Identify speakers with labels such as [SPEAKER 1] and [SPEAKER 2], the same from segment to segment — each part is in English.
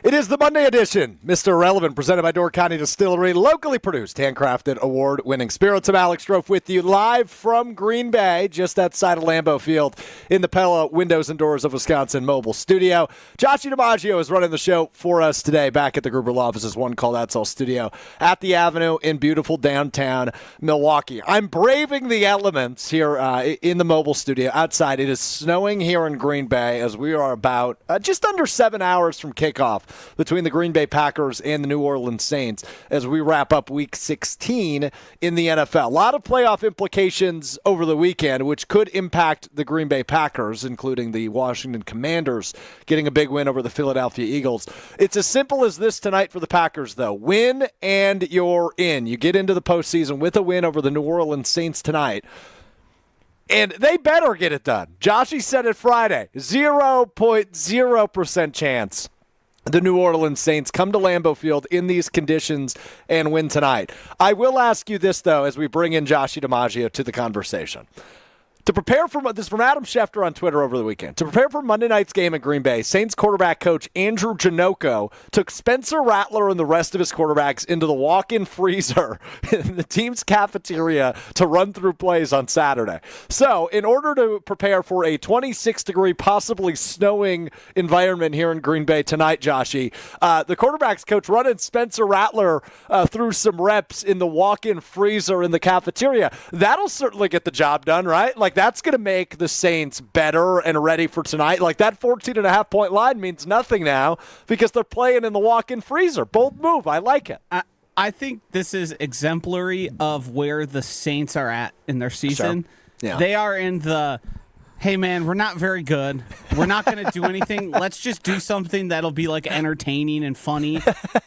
[SPEAKER 1] It is the Monday edition, Mr. Irrelevant, presented by County Distillery, locally produced, handcrafted, award-winning spirits. I'm Alex Strouf with you live from Green Bay, just outside of Lambeau Field in the Pella Windows and Doors of Wisconsin mobile studio. Joshy DiMaggio is running the show for us today back at the Gruber Law Office's One Call That's All studio at the Avenue in beautiful downtown Milwaukee. I'm braving the elements here in the mobile studio outside. It is snowing here in Green Bay as we are about just under 7 hours from kickoff between the Green Bay Packers and the New Orleans Saints as we wrap up Week 16 in the NFL. A lot of playoff implications over the weekend, which could impact the Green Bay Packers, including the Washington Commanders getting a big win over the Philadelphia Eagles. It's as simple as this tonight for the Packers, though. Win and you're in. You get into the postseason with a win over the New Orleans Saints tonight. And they better get it done. Joshy said it Friday. 0.0% chance the New Orleans Saints come to Lambeau Field in these conditions and win tonight. I will ask you this, though, as we bring in Joshy DiMaggio to the conversation. To prepare for this from Adam Schefter on Twitter over the weekend. To prepare for Monday night's game at Green Bay, Saints quarterback coach Andrew Janocko took Spencer Rattler and the rest of his quarterbacks into the walk-in freezer in the team's cafeteria to run through plays on Saturday. So, in order to prepare for a 26-degree, possibly snowing environment here in Green Bay tonight, Joshy, the quarterbacks coach running Spencer Rattler through some reps in the walk-in freezer in the cafeteria. That'll certainly get the job done, right? Like, that's going to make the Saints better and ready for tonight. Like, that 14.5-point line means nothing now because they're playing in the walk-in freezer. Bold move. I like it.
[SPEAKER 2] I think this is exemplary of where the Saints are at in their season.
[SPEAKER 1] Sure. Yeah.
[SPEAKER 2] They are in the, hey, man, we're not very good. We're not going to do anything. Let's just do something that'll be, like, entertaining and funny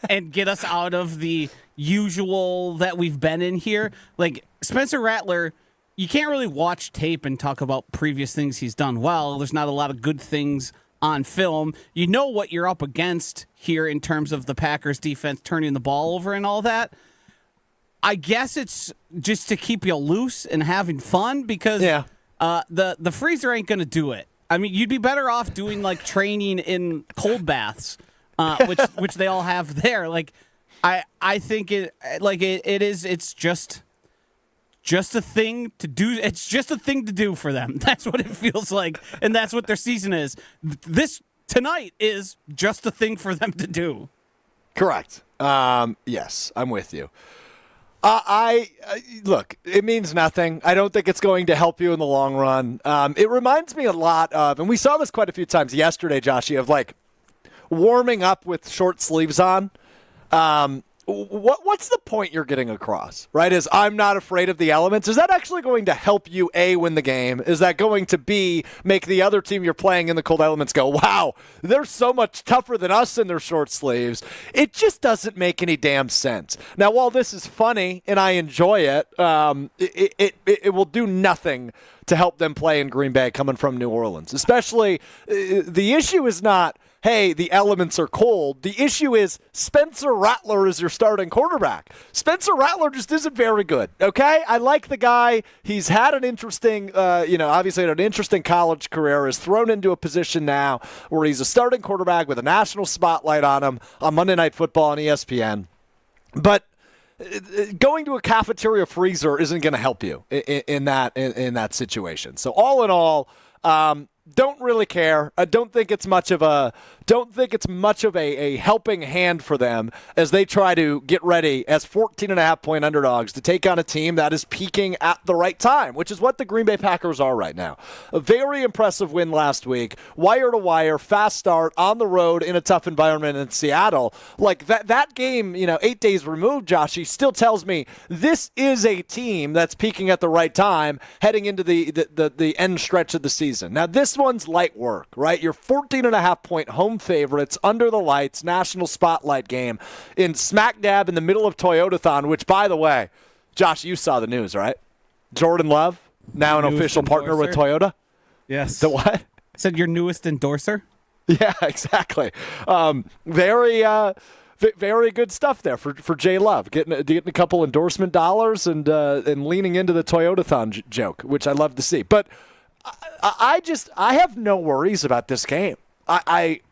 [SPEAKER 2] and get us out of the usual that we've been in here. Like, Spencer Rattler, you can't really watch tape and talk about previous things he's done well. There's not a lot of good things on film. You know what you're up against here in terms of the Packers defense turning the ball over and all that. I guess it's just to keep you loose and having fun because the freezer ain't going to do it. I mean, you'd be better off doing like training in cold baths, which they all have there. Like, I think it's just a thing to do. It's just a thing to do for them. That's what it feels like, and that's what their season is. This tonight is just a thing for them to do.
[SPEAKER 1] Correct. Yes, I'm with you. Look, it means nothing. I don't think it's going to help you in the long run. It reminds me a lot of, and we saw this quite a few times yesterday, Joshy, of like warming up with short sleeves on. What's the point you're getting across, right? Is I'm not afraid of the elements. Is that actually going to help you, A, win the game? Is that going to, B, make the other team you're playing in the cold elements go, wow, they're so much tougher than us in their short sleeves? It just doesn't make any damn sense. Now, while this is funny and I enjoy it, it will do nothing to help them play in Green Bay coming from New Orleans. Especially, the issue is not, hey, the elements are cold. The issue is Spencer Rattler is your starting quarterback. Spencer Rattler just isn't very good, okay? I like the guy. He's had an interesting, obviously had an interesting college career, is thrown into a position now where he's a starting quarterback with a national spotlight on him on Monday Night Football on ESPN. But going to a cafeteria freezer isn't going to help you in that situation. So all in all, don't really care. I don't think it's much of a helping hand for them as they try to get ready as 14.5-point underdogs to take on a team that is peaking at the right time, which is what the Green Bay Packers are right now. A very impressive win last week, wire to wire, fast start on the road in a tough environment in Seattle. Like that game, 8 days removed, Joshy, still tells me this is a team that's peaking at the right time heading into the end stretch of the season. Now, this one's light work, right? You're 14.5-point home favorites under the lights, national spotlight game in smack dab in the middle of Toyotathon, which, by the way, Josh, you saw the news, right? Jordan Love, now an official partner with Toyota.
[SPEAKER 2] Yes.
[SPEAKER 1] The what?
[SPEAKER 2] I said your newest endorser.
[SPEAKER 1] Yeah, exactly. Very good stuff there for Jay Love, getting a couple endorsement dollars and leaning into the Toyotathon joke, which I love to see. But I have no worries about this game. I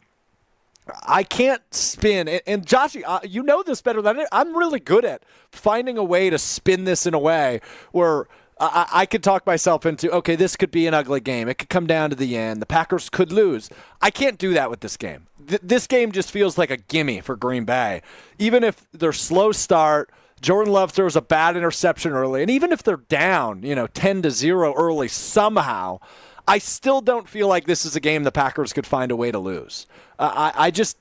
[SPEAKER 1] I can't spin, and Joshy, you know this better than I'm really good at finding a way to spin this in a way where I could talk myself into, okay, this could be an ugly game. It could come down to the end. The Packers could lose. I can't do that with this game. This game just feels like a gimme for Green Bay. Even if they're slow start, Jordan Love throws a bad interception early, and even if ththey're down, 10-0 early somehow, I still don't feel like this is a game the Packers could find a way to lose. I just,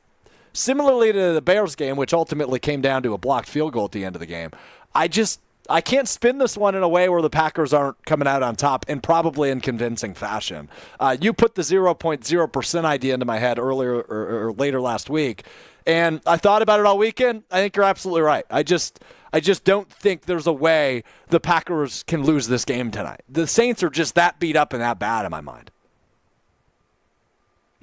[SPEAKER 1] similarly to the Bears game, which ultimately came down to a blocked field goal at the end of the game, I can't spin this one in a way where the Packers aren't coming out on top, and probably in convincing fashion. You put the 0.0% idea into my head earlier or later last week, and I thought about it all weekend. I think you're absolutely right. I just don't think there's a way the Packers can lose this game tonight. The Saints are just that beat up and that bad in my mind.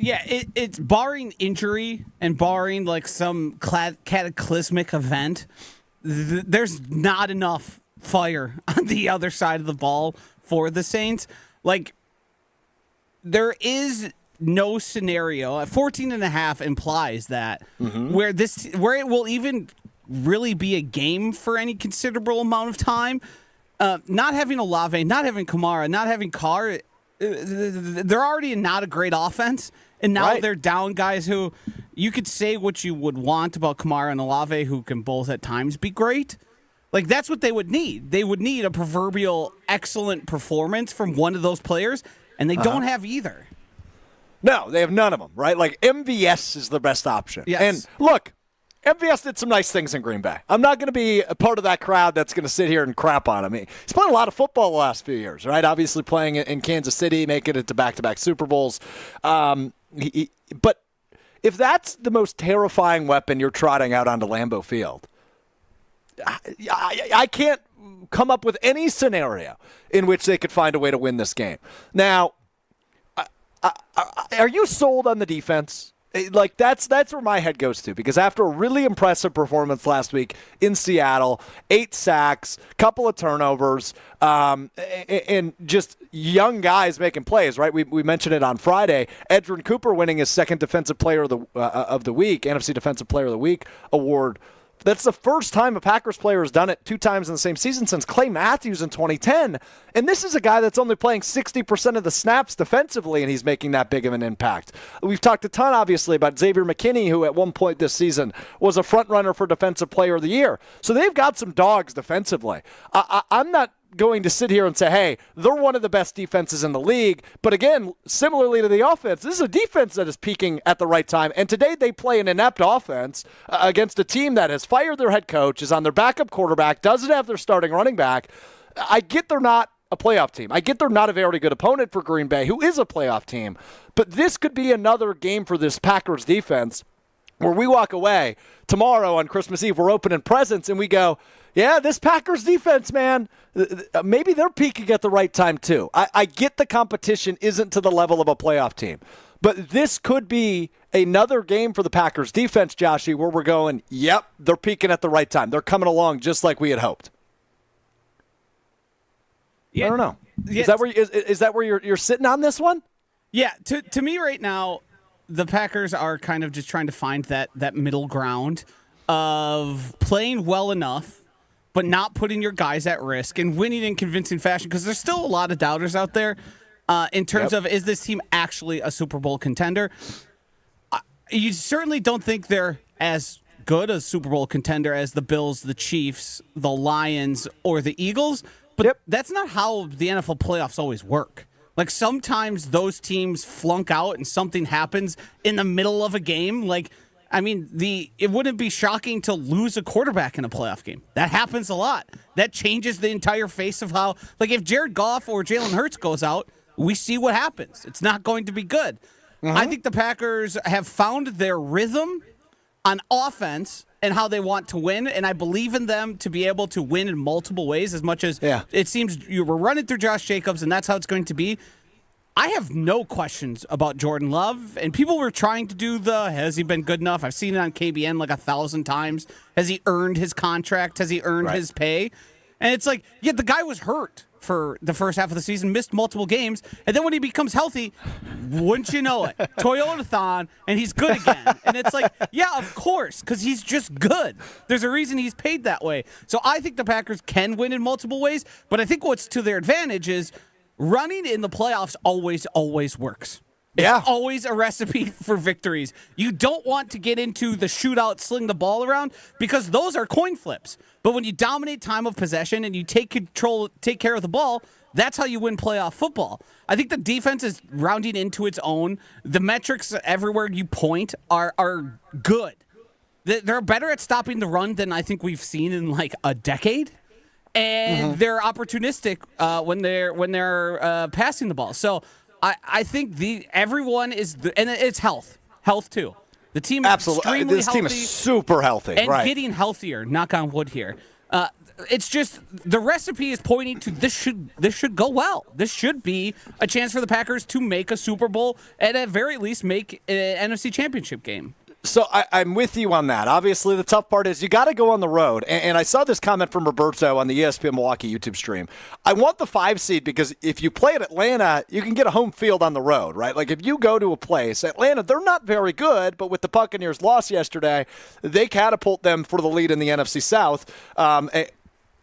[SPEAKER 2] Yeah, it's barring injury and barring like some cataclysmic event, there's not enough fire on the other side of the ball for the Saints. Like, there is no scenario. 14.5 implies that where it will even really be a game for any considerable amount of time. Not having Olave, not having Kamara, not having Carr, they're already not a great offense, and now they're down guys who you could say what you would want about Kamara and Olave, who can both at times be great. Like, that's what they would need. They would need a proverbial excellent performance from one of those players, and they don't have either.
[SPEAKER 1] No, they have none of them, right? Like, MVS is the best option.
[SPEAKER 2] Yes.
[SPEAKER 1] And look, MVS did some nice things in Green Bay. I'm not going to be a part of that crowd that's going to sit here and crap on him. He's played a lot of football the last few years, right? Obviously playing in Kansas City, making it to back-to-back Super Bowls. But if that's the most terrifying weapon you're trotting out onto Lambeau Field, I can't come up with any scenario in which they could find a way to win this game. Now, are you sold on the defense? Like, that's where my head goes to, because after a really impressive performance last week in Seattle, 8 sacks, couple of turnovers, and just young guys making plays, right? We mentioned it on Friday. Edgerrin Cooper winning his second Defensive Player of the Week, NFC Defensive Player of the Week award. That's the first time a Packers player has done it 2 times in the same season since Clay Matthews in 2010. And this is a guy that's only playing 60% of the snaps defensively, and he's making that big of an impact. We've talked a ton, obviously, about Xavier McKinney, who at one point this season was a front-runner for Defensive Player of the Year. So they've got some dogs defensively. I'm not going to sit here and say, hey, they're one of the best defenses in the league. But again, similarly to the offense, this is a defense that is peaking at the right time. And today they play an inept offense against a team that has fired their head coach, is on their backup quarterback, doesn't have their starting running back. I get they're not a playoff team. I get they're not a very good opponent for Green Bay, who is a playoff team. But this could be another game for this Packers defense where we walk away tomorrow on Christmas Eve, we're opening presents, and we go, yeah, this Packers defense, man, maybe they're peaking at the right time too. I get the competition isn't to the level of a playoff team, but this could be another game for the Packers defense, Joshy, where we're going, yep, they're peaking at the right time. They're coming along just like we had hoped. Yeah. I don't know. Yeah. Is that where you're sitting on this one?
[SPEAKER 2] Yeah, to me right now, the Packers are kind of just trying to find that middle ground of playing well enough but not putting your guys at risk and winning in convincing fashion, because there's still a lot of doubters out there in terms of, is this team actually a Super Bowl contender? You certainly don't think they're as good a Super Bowl contender as the Bills, the Chiefs, the Lions, or the Eagles, but that's not how the NFL playoffs always work. Like, sometimes those teams flunk out and something happens in the middle of a game. Like, I mean, it wouldn't be shocking to lose a quarterback in a playoff game. That happens a lot. That changes the entire face of how, like, if Jared Goff or Jalen Hurts goes out, we see what happens. It's not going to be good. I think the Packers have found their rhythm on offense and how they want to win, and I believe in them to be able to win in multiple ways, as much as it seems you were running through Josh Jacobs, and that's how it's going to be. I have no questions about Jordan Love, and people were trying to do has he been good enough? I've seen it on KBN like 1,000 times. Has he earned his contract? Has he earned his pay? And it's like, yeah, the guy was hurt for the first half of the season, missed multiple games, and then when he becomes healthy, wouldn't you know it, Toyota-thon, and he's good again. And it's like, yeah, of course, because he's just good. There's a reason he's paid that way. So I think the Packers can win in multiple ways, but I think what's to their advantage is running in the playoffs always works. It's always a recipe for victories. You don't want to get into the shootout, sling the ball around, because those are coin flips. But when you dominate time of possession and you take care of the ball, that's how you win playoff football. I think the defense is rounding into its own. The metrics everywhere you point are good. They're better at stopping the run than I think we've seen in like a decade. And they're opportunistic when they're passing the ball. So I think everyone is, and it's health too. The team is extremely
[SPEAKER 1] this
[SPEAKER 2] healthy.
[SPEAKER 1] team is super healthy,
[SPEAKER 2] and
[SPEAKER 1] right?
[SPEAKER 2] Getting healthier. Knock on wood here. It's just the recipe is pointing to this should go well. This should be a chance for the Packers to make a Super Bowl, and at very least make an NFC Championship game.
[SPEAKER 1] So I'm with you on that. Obviously, the tough part is you got to go on the road. And I saw this comment from Roberto on the ESPN Milwaukee YouTube stream. I want the 5 seed because if you play at Atlanta, you can get a home field on the road, right? Like if you go to a place, Atlanta, they're not very good, but with the Buccaneers' loss yesterday, they catapult them for the lead in the NFC South.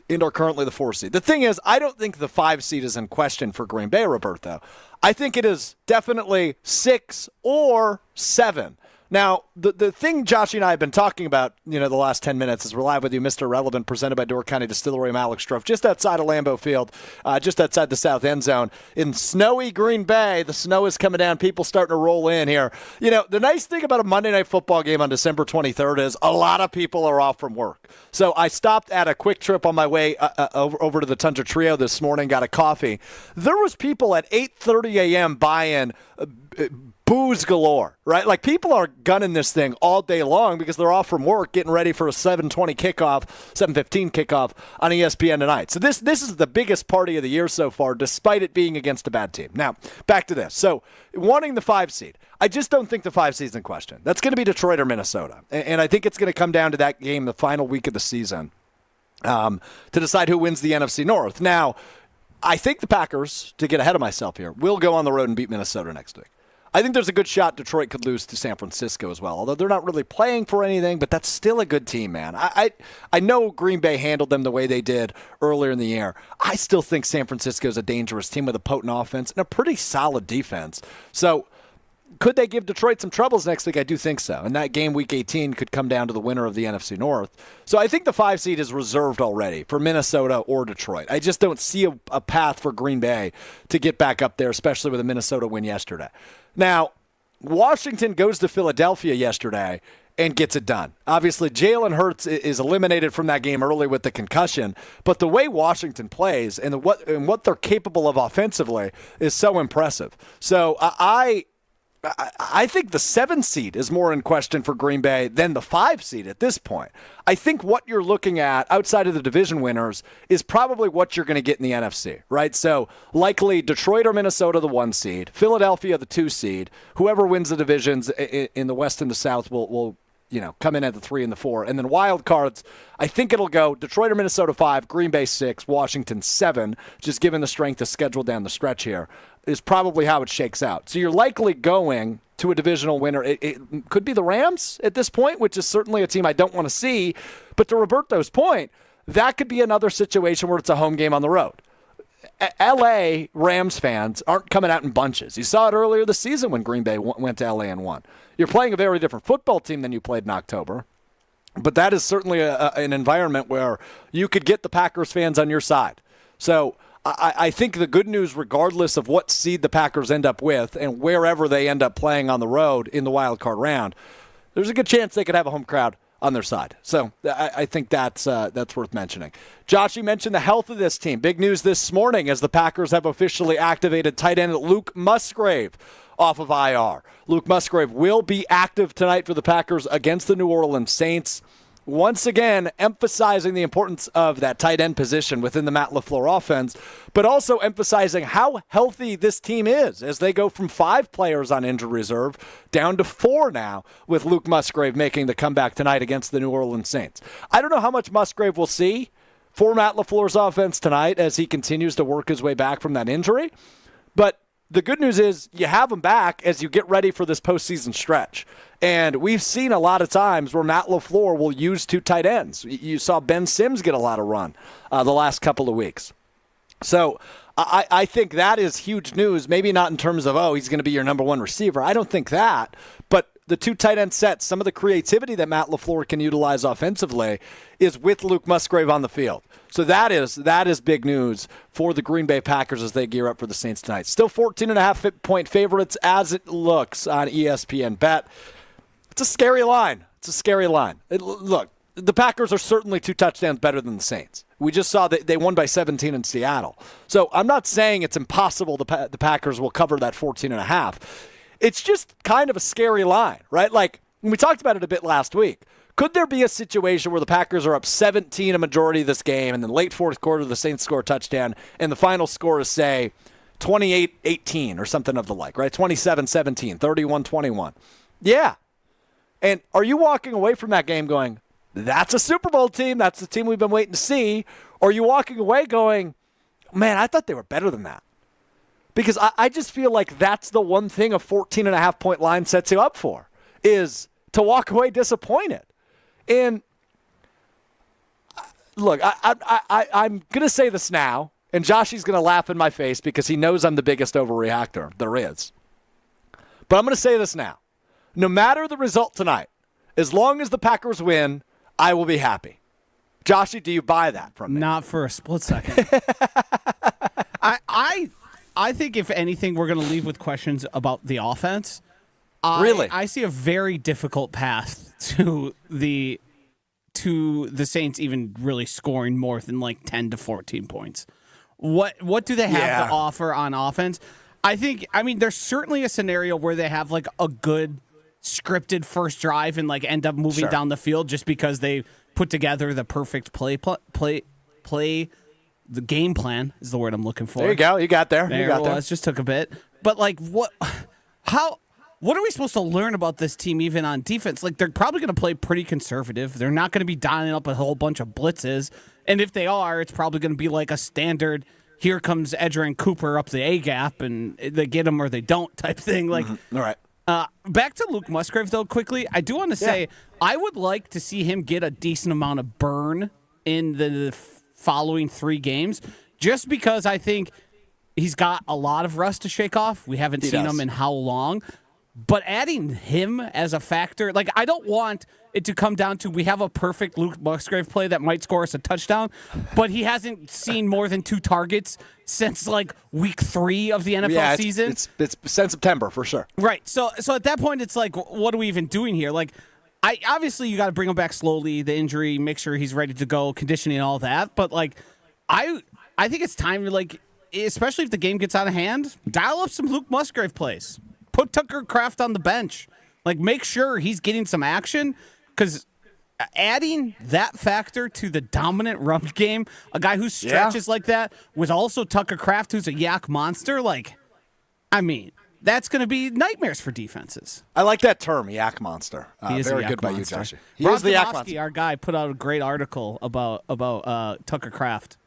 [SPEAKER 1] And are currently the 4 seed. The thing is, I don't think the 5 seed is in question for Green Bay, Roberto. I think it is definitely 6 or 7. Now, the thing Joshy and I have been talking about, the last 10 minutes is we're live with you, Mr. Relevant, presented by Door County Distillery. I'm Alex Strouf, just outside of Lambeau Field, just outside the south end zone. In snowy Green Bay, the snow is coming down. People starting to roll in here. The nice thing about a Monday Night Football game on December 23rd is a lot of people are off from work. So I stopped at a quick trip on my way over to the Tundra Trio this morning, got a coffee. There was people at 8:30 a.m. buying booze galore, right? Like people are gunning this thing all day long because they're off from work getting ready for a 7:15 kickoff on ESPN tonight. So this is the biggest party of the year so far, despite it being against a bad team. Now, back to this. So wanting the 5 seed, I just don't think the 5 seed's in question. That's going to be Detroit or Minnesota. And I think it's going to come down to that game the final week of the season to decide who wins the NFC North. Now, I think the Packers, to get ahead of myself here, will go on the road and beat Minnesota next week. I think there's a good shot Detroit could lose to San Francisco as well, although they're not really playing for anything, but that's still a good team, man. I know Green Bay handled them the way they did earlier in the year. I still think San Francisco is a dangerous team with a potent offense and a pretty solid defense. So could they give Detroit some troubles next week? I do think so. And that game, Week 18, could come down to the winner of the NFC North. So I think the 5 seed is reserved already for Minnesota or Detroit. I just don't see a path for Green Bay to get back up there, especially with a Minnesota win yesterday. Now, Washington goes to Philadelphia yesterday and gets it done. Obviously, Jalen Hurts is eliminated from that game early with the concussion, but the way Washington plays and what they're capable of offensively is so impressive. So I think the 7 seed is more in question for Green Bay than the 5 seed at this point. I think what you're looking at outside of the division winners is probably what you're going to get in the NFC, right? So likely Detroit or Minnesota, the 1 seed, Philadelphia, the 2 seed. Whoever wins the divisions in the West and the South will come in at the 3 and the 4. And then wild cards, I think it'll go Detroit or Minnesota 5, Green Bay 6, Washington 7, just given the strength of schedule down the stretch here, is probably how it shakes out. So you're likely going to a divisional winner. It could be the Rams at this point, which is certainly a team I don't want to see. But to Roberto's point, that could be another situation where it's a home game on the road. L.A. Rams fans aren't coming out in bunches. You saw it earlier this season when Green Bay went to L.A. and won. You're playing a very different football team than you played in October. But that is certainly an environment where you could get the Packers fans on your side. So I think the good news, regardless of what seed the Packers end up with and wherever they end up playing on the road in the wild card round, there's a good chance they could have a home crowd on their side. So I think that's worth mentioning. Joshy mentioned the health of this team. Big news this morning as the Packers have officially activated tight end Luke Musgrave off of IR. Luke Musgrave will be active tonight for the Packers against the New Orleans Saints. Once again, emphasizing the importance of that tight end position within the Matt LaFleur offense, but also emphasizing how healthy this team is as they go from 5 players on injured reserve down to 4 now, with Luke Musgrave making the comeback tonight against the New Orleans Saints. I don't know how much Musgrave will see for Matt LaFleur's offense tonight as he continues to work his way back from that injury. But the good news is you have him back as you get ready for this postseason stretch. And we've seen a lot of times where Matt LaFleur will use two tight ends. You saw Ben Sims get a lot of run the last couple of weeks. So I think that is huge news. Maybe not in terms of, he's going to be your number one receiver. I don't think that. But the two tight end sets, some of the creativity that Matt LaFleur can utilize offensively is with Luke Musgrave on the field. So that is big news for the Green Bay Packers as they gear up for the Saints tonight. Still 14.5-point favorites as it looks on ESPN Bet. It's a scary line. Look, the Packers are certainly 2 touchdowns better than the Saints. We just saw that they won by 17 in Seattle. So I'm not saying it's impossible the Packers will cover that 14.5. It's just kind of a scary line, right? Like, we talked about it a bit last week. Could there be a situation where the Packers are up 17 a majority of this game, and then late fourth quarter the Saints score a touchdown, and the final score is, say, 28-18 or something of the like, right? 27-17, 31-21. Yeah. And are you walking away from that game going, that's a Super Bowl team, that's the team we've been waiting to see? Or are you walking away going, man, I thought they were better than that? Because I just feel like that's the one thing a 14.5-point line sets you up for, is to walk away disappointed. And look, I'm going to say this now, and Joshy's going to laugh in my face because he knows I'm the biggest overreactor there is. But I'm going to say this now. No matter the result tonight, as long as the Packers win, I will be happy. Joshy, do you buy that from me?
[SPEAKER 2] Not for a split second. I think if anything, we're going to leave with questions about the offense.
[SPEAKER 1] Really?
[SPEAKER 2] I see a very difficult path to the Saints even really scoring more than like 10 to 14 points. What do they have to offer on offense? I mean, there's certainly a scenario where they have like a good scripted first drive and like end up moving down the field just because they put together the perfect play. The game plan is the word I'm looking for.
[SPEAKER 1] There you go. You got there.
[SPEAKER 2] It just took a bit. But like what are we supposed to learn about this team even on defense? Like they're probably going to play pretty conservative. They're not going to be dialing up a whole bunch of blitzes. And if they are, it's probably going to be like a standard, here comes Edgerrin Cooper up the A-gap and they get him or they don't type thing. Like,
[SPEAKER 1] All right.
[SPEAKER 2] Back to Luke Musgrave, though, quickly. I do want to say I would like to see him get a decent amount of burn in the following 3 games, just because I think he's got a lot of rust to shake off. We haven't seen him in how long. But adding him as a factor, like I don't want it to come down to we have a perfect Luke Musgrave play that might score us a touchdown, but he hasn't seen more than 2 targets since like week 3 of the NFL season.
[SPEAKER 1] It's since September for sure.
[SPEAKER 2] Right. So at that point, it's like, what are we even doing here? Like, obviously you got to bring him back slowly, the injury, make sure he's ready to go, conditioning and all that. But like, I think it's time to like, especially if the game gets out of hand, dial up some Luke Musgrave plays. Put Tucker Kraft on the bench. Like, make sure he's getting some action, because adding that factor to the dominant run game, a guy who stretches like that, with also Tucker Kraft, who's a yak monster, like, I mean, that's going to be nightmares for defenses.
[SPEAKER 1] I like that term, yak monster.
[SPEAKER 2] He is
[SPEAKER 1] very
[SPEAKER 2] a yak
[SPEAKER 1] good by
[SPEAKER 2] monster.
[SPEAKER 1] you, Josh. He
[SPEAKER 2] Rob
[SPEAKER 1] is the yak monster.
[SPEAKER 2] Our guy, put out a great article about Tucker Kraft.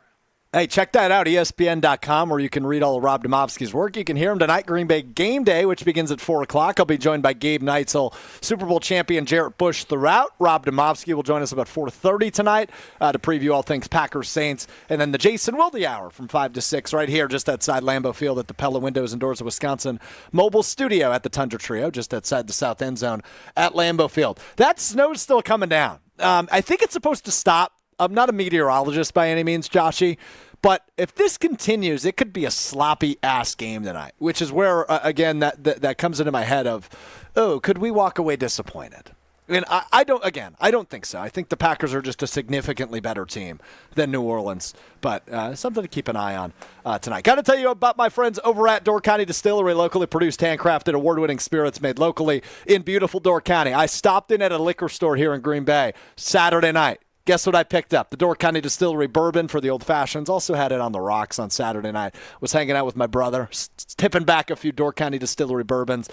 [SPEAKER 1] Hey, check that out, ESPN.com, where you can read all of Rob Demovsky's work. You can hear him tonight, Green Bay Game Day, which begins at 4 o'clock. I'll be joined by Gabe Neitzel, Super Bowl champion Jarrett Bush throughout. Rob Demovsky will join us about 4:30 tonight to preview all things Packers Saints. And then the Jason Wilde Hour from 5 to 6 right here just outside Lambeau Field at the Pella Windows and Doors of Wisconsin mobile studio at the Tundra Trio, just outside the south end zone at Lambeau Field. That snow's still coming down. I think it's supposed to stop. I'm not a meteorologist by any means, Joshy. But if this continues, it could be a sloppy-ass game tonight, which is where, again, that comes into my head of, could we walk away disappointed? And I don't think so. I think the Packers are just a significantly better team than New Orleans, but something to keep an eye on tonight. Got to tell you about my friends over at Door County Distillery, locally produced, handcrafted, award-winning spirits made locally in beautiful Door County. I stopped in at a liquor store here in Green Bay Saturday night. Guess what I picked up? The Door County Distillery bourbon for the old fashions. Also had it on the rocks on Saturday night. Was hanging out with my brother, tipping back a few Door County Distillery bourbons.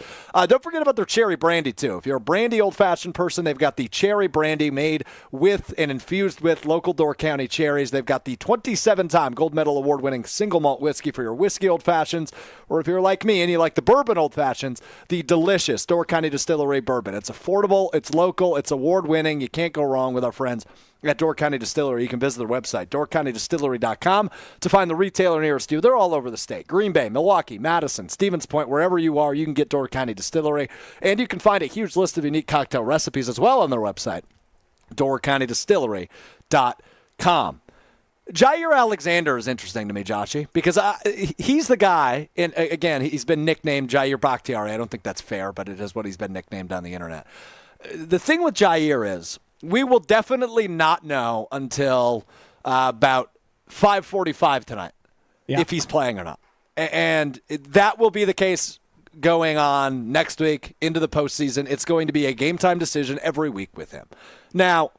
[SPEAKER 1] Don't forget about their cherry brandy, too. If you're a brandy old-fashioned person, they've got the cherry brandy made with and infused with local Door County cherries. They've got the 27-time gold medal award-winning single malt whiskey for your whiskey old-fashions. Or if you're like me and you like the bourbon old-fashions, the delicious Door County Distillery bourbon. It's affordable, it's local, it's award-winning. You can't go wrong with our friends at Door County Distillery. You can visit their website, doorcountydistillery.com, to find the retailer nearest you. They're all over the state. Green Bay, Milwaukee, Madison, Stevens Point, wherever you are, you can get Door County Distillery. And you can find a huge list of unique cocktail recipes as well on their website, doorcountydistillery.com. Jaire Alexander is interesting to me, Joshy, because he's the guy, and again, he's been nicknamed Jaire Bakhtiari. I don't think that's fair, but it is what he's been nicknamed on the internet. The thing with Jaire is, we will definitely not know until about 5:45 tonight if he's playing or not. And that will be the case going on next week into the postseason. It's going to be a game-time decision every week with him. Now,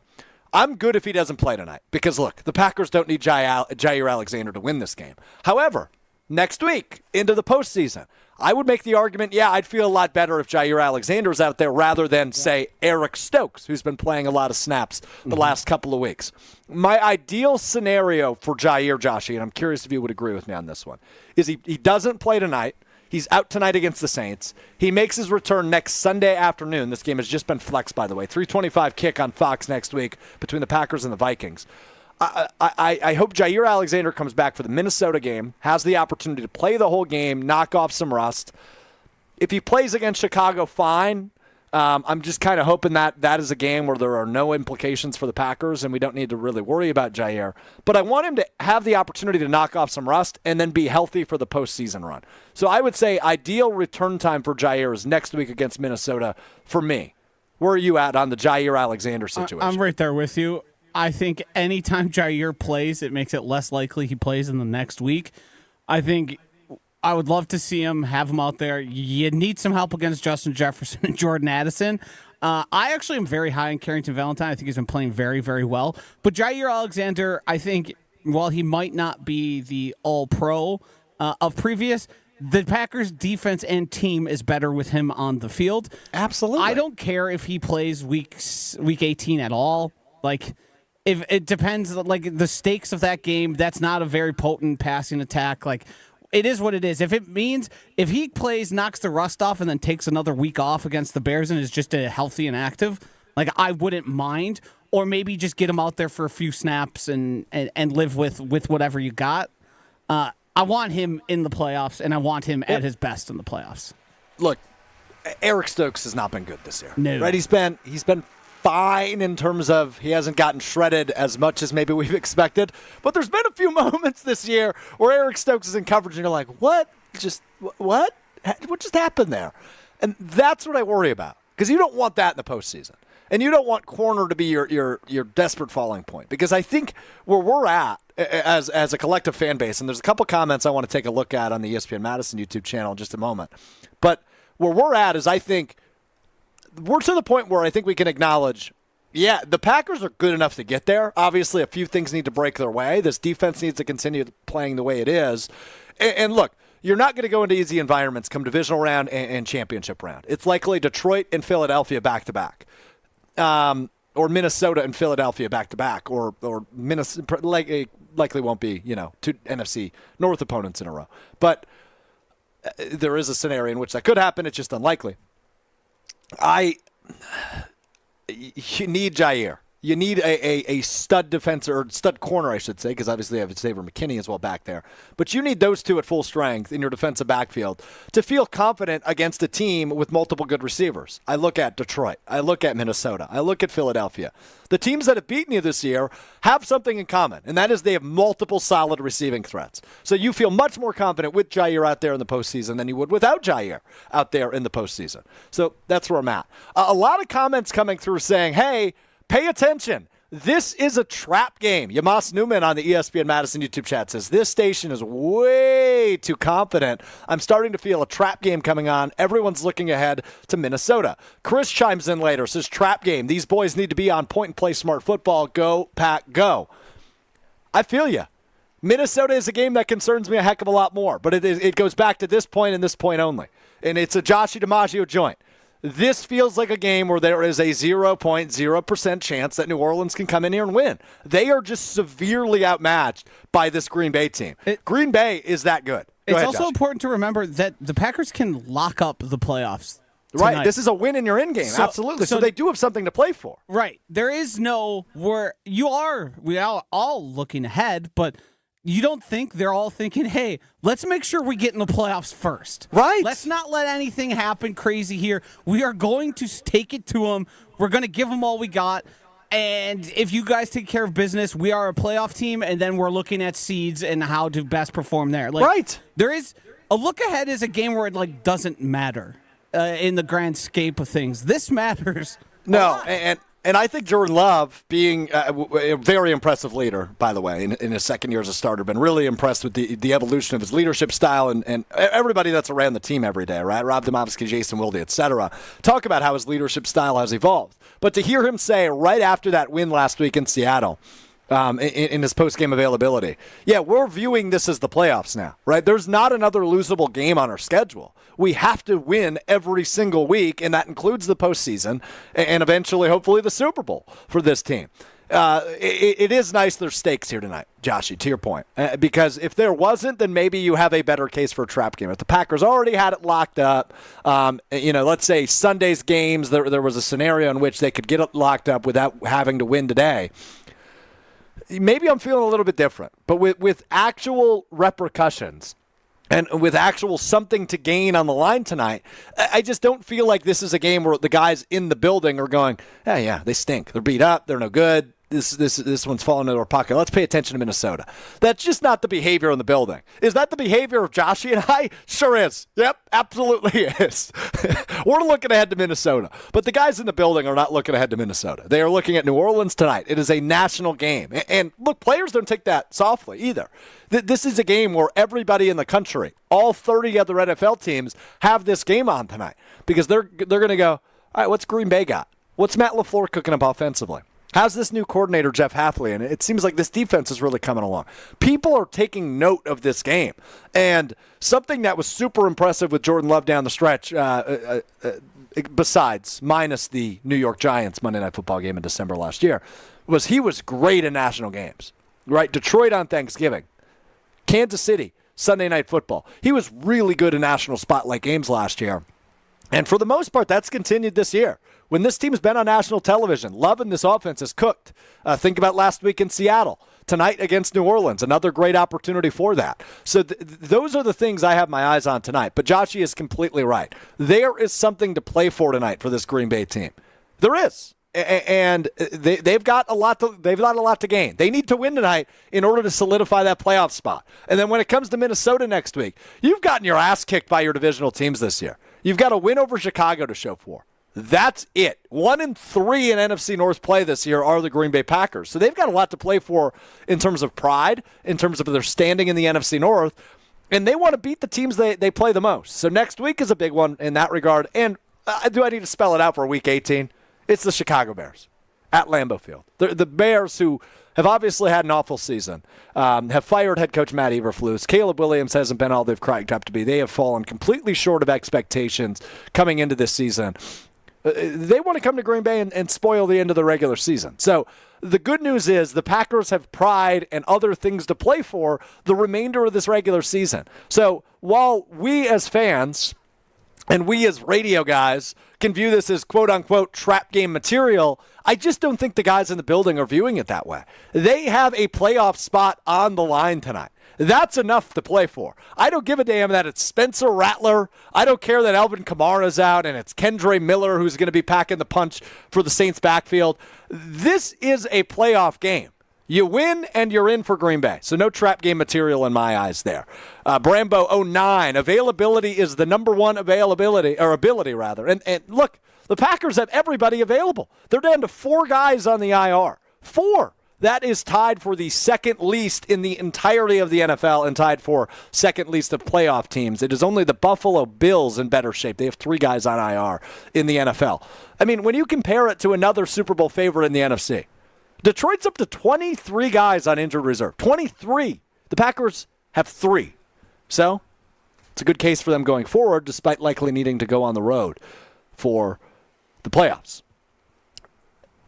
[SPEAKER 1] I'm good if he doesn't play tonight because, look, the Packers don't need Jaire Alexander to win this game. However, next week into the postseason, I would make the argument, I'd feel a lot better if Jaire Alexander's out there rather than, say, Eric Stokes, who's been playing a lot of snaps the last couple of weeks. My ideal scenario for Jaire, Joshy, and I'm curious if you would agree with me on this one, is he doesn't play tonight. He's out tonight against the Saints. He makes his return next Sunday afternoon. This game has just been flexed, by the way. 3:25 kick on Fox next week between the Packers and the Vikings. I hope Jaire Alexander comes back for the Minnesota game, has the opportunity to play the whole game, knock off some rust. If he plays against Chicago, fine. I'm just kind of hoping that is a game where there are no implications for the Packers and we don't need to really worry about Jaire. But I want him to have the opportunity to knock off some rust and then be healthy for the postseason run. So I would say ideal return time for Jaire is next week against Minnesota for me. Where are you at on the Jaire Alexander situation?
[SPEAKER 2] I'm right there with you. I think anytime Jaire plays, it makes it less likely he plays in the next week. I think I would love to see him, have him out there. You need some help against Justin Jefferson and Jordan Addison. I actually am very high on Carrington Valentine. I think he's been playing very, very well. But Jaire Alexander, I think, while he might not be the all-pro of previous, the Packers' defense and team is better with him on the field.
[SPEAKER 1] Absolutely.
[SPEAKER 2] I don't care if he plays week 18 at all. Like, if it depends, like the stakes of that game, that's not a very potent passing attack. Like, it is what it is. If he plays, knocks the rust off, and then takes another week off against the Bears and is just a healthy and active, like I wouldn't mind. Or maybe just get him out there for a few snaps and live with whatever you got. I want him in the playoffs, and I want him at his best in the playoffs.
[SPEAKER 1] Look, Eric Stokes has not been good this year.
[SPEAKER 2] No.
[SPEAKER 1] Right? He's been fine in terms of he hasn't gotten shredded as much as maybe we've expected. But there's been a few moments this year where Eric Stokes is in coverage and you're like, what? What? What just happened there? And that's what I worry about because you don't want that in the postseason. And you don't want corner to be your desperate falling point because I think where we're at as a collective fan base, and there's a couple comments I want to take a look at on the ESPN Madison YouTube channel in just a moment. But where we're at is I think we're to the point where I think we can acknowledge, the Packers are good enough to get there. Obviously, a few things need to break their way. This defense needs to continue playing the way it is. And look, you're not going to go into easy environments come divisional round and championship round. It's likely Detroit and Philadelphia back-to-back. Or Minnesota and Philadelphia back-to-back. Or Minnesota likely won't be, two NFC North opponents in a row. But there is a scenario in which that could happen. It's just unlikely. You need Jaire. You need a stud defense or stud corner, I should say, because obviously I have Xavier McKinney as well back there. But you need those two at full strength in your defensive backfield to feel confident against a team with multiple good receivers. I look at Detroit. I look at Minnesota. I look at Philadelphia. The teams that have beaten you this year have something in common, and that is they have multiple solid receiving threats. So you feel much more confident with Jaire out there in the postseason than you would without Jaire out there in the postseason. So that's where I'm at. A lot of comments coming through saying, hey, pay attention. This is a trap game. Yamas Newman on the ESPN Madison YouTube chat says, this station is way too confident. I'm starting to feel a trap game coming on. Everyone's looking ahead to Minnesota. Chris chimes in later, says, trap game. These boys need to be on point and play smart football. Go, Pack, go. I feel you. Minnesota is a game that concerns me a heck of a lot more, but it goes back to this point and this point only. And it's a Joshy DiMaggio joint. This feels like a game where there is a 0.0% chance that New Orleans can come in here and win. They are just severely outmatched by this Green Bay team. Green Bay is that good.
[SPEAKER 2] It's also important to remember that the Packers can lock up the playoffs tonight.
[SPEAKER 1] Right. This is a win in your end game. Absolutely. So they do have something to play for.
[SPEAKER 2] Right. There is no where we are all looking ahead, but you don't think they're all thinking, hey, let's make sure we get in the playoffs first.
[SPEAKER 1] Right.
[SPEAKER 2] Let's not let anything happen crazy here. We are going to take it to them. We're going to give them all we got. And if you guys take care of business, we are a playoff team, and then we're looking at seeds and how to best perform there.
[SPEAKER 1] Right.
[SPEAKER 2] There is a look ahead is a game where it doesn't matter in the grand scape of things. This matters.
[SPEAKER 1] No, and I think Jordan Love, being a very impressive leader, by the way, in his second year as a starter, been really impressed with the evolution of his leadership style and everybody that's around the team every day, right? Rob Domofsky, Jason Wilde, et cetera. Talk about how his leadership style has evolved. But to hear him say right after that win last week in Seattle, in his post-game availability, yeah, we're viewing this as the playoffs now, right? There's not another losable game on our schedule. We have to win every single week, and that includes the postseason and eventually, hopefully, the Super Bowl for this team. It is nice there's stakes here tonight, Joshy, to your point, because if there wasn't, then maybe you have a better case for a trap game. If the Packers already had it locked up, let's say Sunday's games, there was a scenario in which they could get it locked up without having to win today. Maybe I'm feeling a little bit different, but with actual repercussions and with actual something to gain on the line tonight, I just don't feel like this is a game where the guys in the building are going, yeah, they stink. They're beat up. They're no good. This one's falling into our pocket. Let's pay attention to Minnesota. That's just not the behavior in the building. Is that the behavior of Joshy and I? Sure is. Yep, absolutely is. We're looking ahead to Minnesota. But the guys in the building are not looking ahead to Minnesota. They are looking at New Orleans tonight. It is a national game. And look, players don't take that softly either. This is a game where everybody in the country, all 30 other NFL teams, have this game on tonight because they're going to go, all right, what's Green Bay got? What's Matt LaFleur cooking up offensively? How's this new coordinator, Jeff Hafley? And it seems like this defense is really coming along. People are taking note of this game. And something that was super impressive with Jordan Love down the stretch, besides minus the New York Giants Monday Night Football game in December last year, was he was great in national games. Right? Detroit on Thanksgiving. Kansas City, Sunday Night Football. He was really good in national spotlight games last year. And for the most part, that's continued this year. When this team's been on national television, Love and this offense is cooked. Think about last week in Seattle. Tonight against New Orleans, another great opportunity for that. So those are the things I have my eyes on tonight. But Joshy is completely right. There is something to play for tonight for this Green Bay team. There is. And they've got a lot to gain. They need to win tonight in order to solidify that playoff spot. And then when it comes to Minnesota next week, you've gotten your ass kicked by your divisional teams this year. You've got a win over Chicago to show for. That's it. 1-3 in NFC North play this year are the Green Bay Packers. So they've got a lot to play for in terms of pride, in terms of their standing in the NFC North, and they want to beat the teams they play the most. So next week is a big one in that regard. And do I need to spell it out for Week 18? It's the Chicago Bears at Lambeau Field. The Bears, who have obviously had an awful season, have fired head coach Matt Eberflus. Caleb Williams hasn't been all they've cracked up to be. They have fallen completely short of expectations coming into this season. They want to come to Green Bay and spoil the end of the regular season. So the good news is the Packers have pride and other things to play for the remainder of this regular season. So while we as fans and we as radio guys can view this as quote-unquote trap game material, I just don't think the guys in the building are viewing it that way. They have a playoff spot on the line tonight. That's enough to play for. I don't give a damn that it's Spencer Rattler. I don't care that Alvin Kamara's out and it's Kendre Miller who's going to be packing the punch for the Saints backfield. This is a playoff game. You win and you're in for Green Bay. So no trap game material in my eyes there. Brambo 09, availability is the number one ability. And look, the Packers have everybody available. They're down to 4 guys on the IR. 4. That is tied for the second least in the entirety of the NFL and tied for second least of playoff teams. It is only the Buffalo Bills in better shape. They have 3 guys on IR in the NFL. I mean, when you compare it to another Super Bowl favorite in the NFC, Detroit's up to 23 guys on injured reserve. 23. The Packers have 3. So it's a good case for them going forward, despite likely needing to go on the road for the playoffs.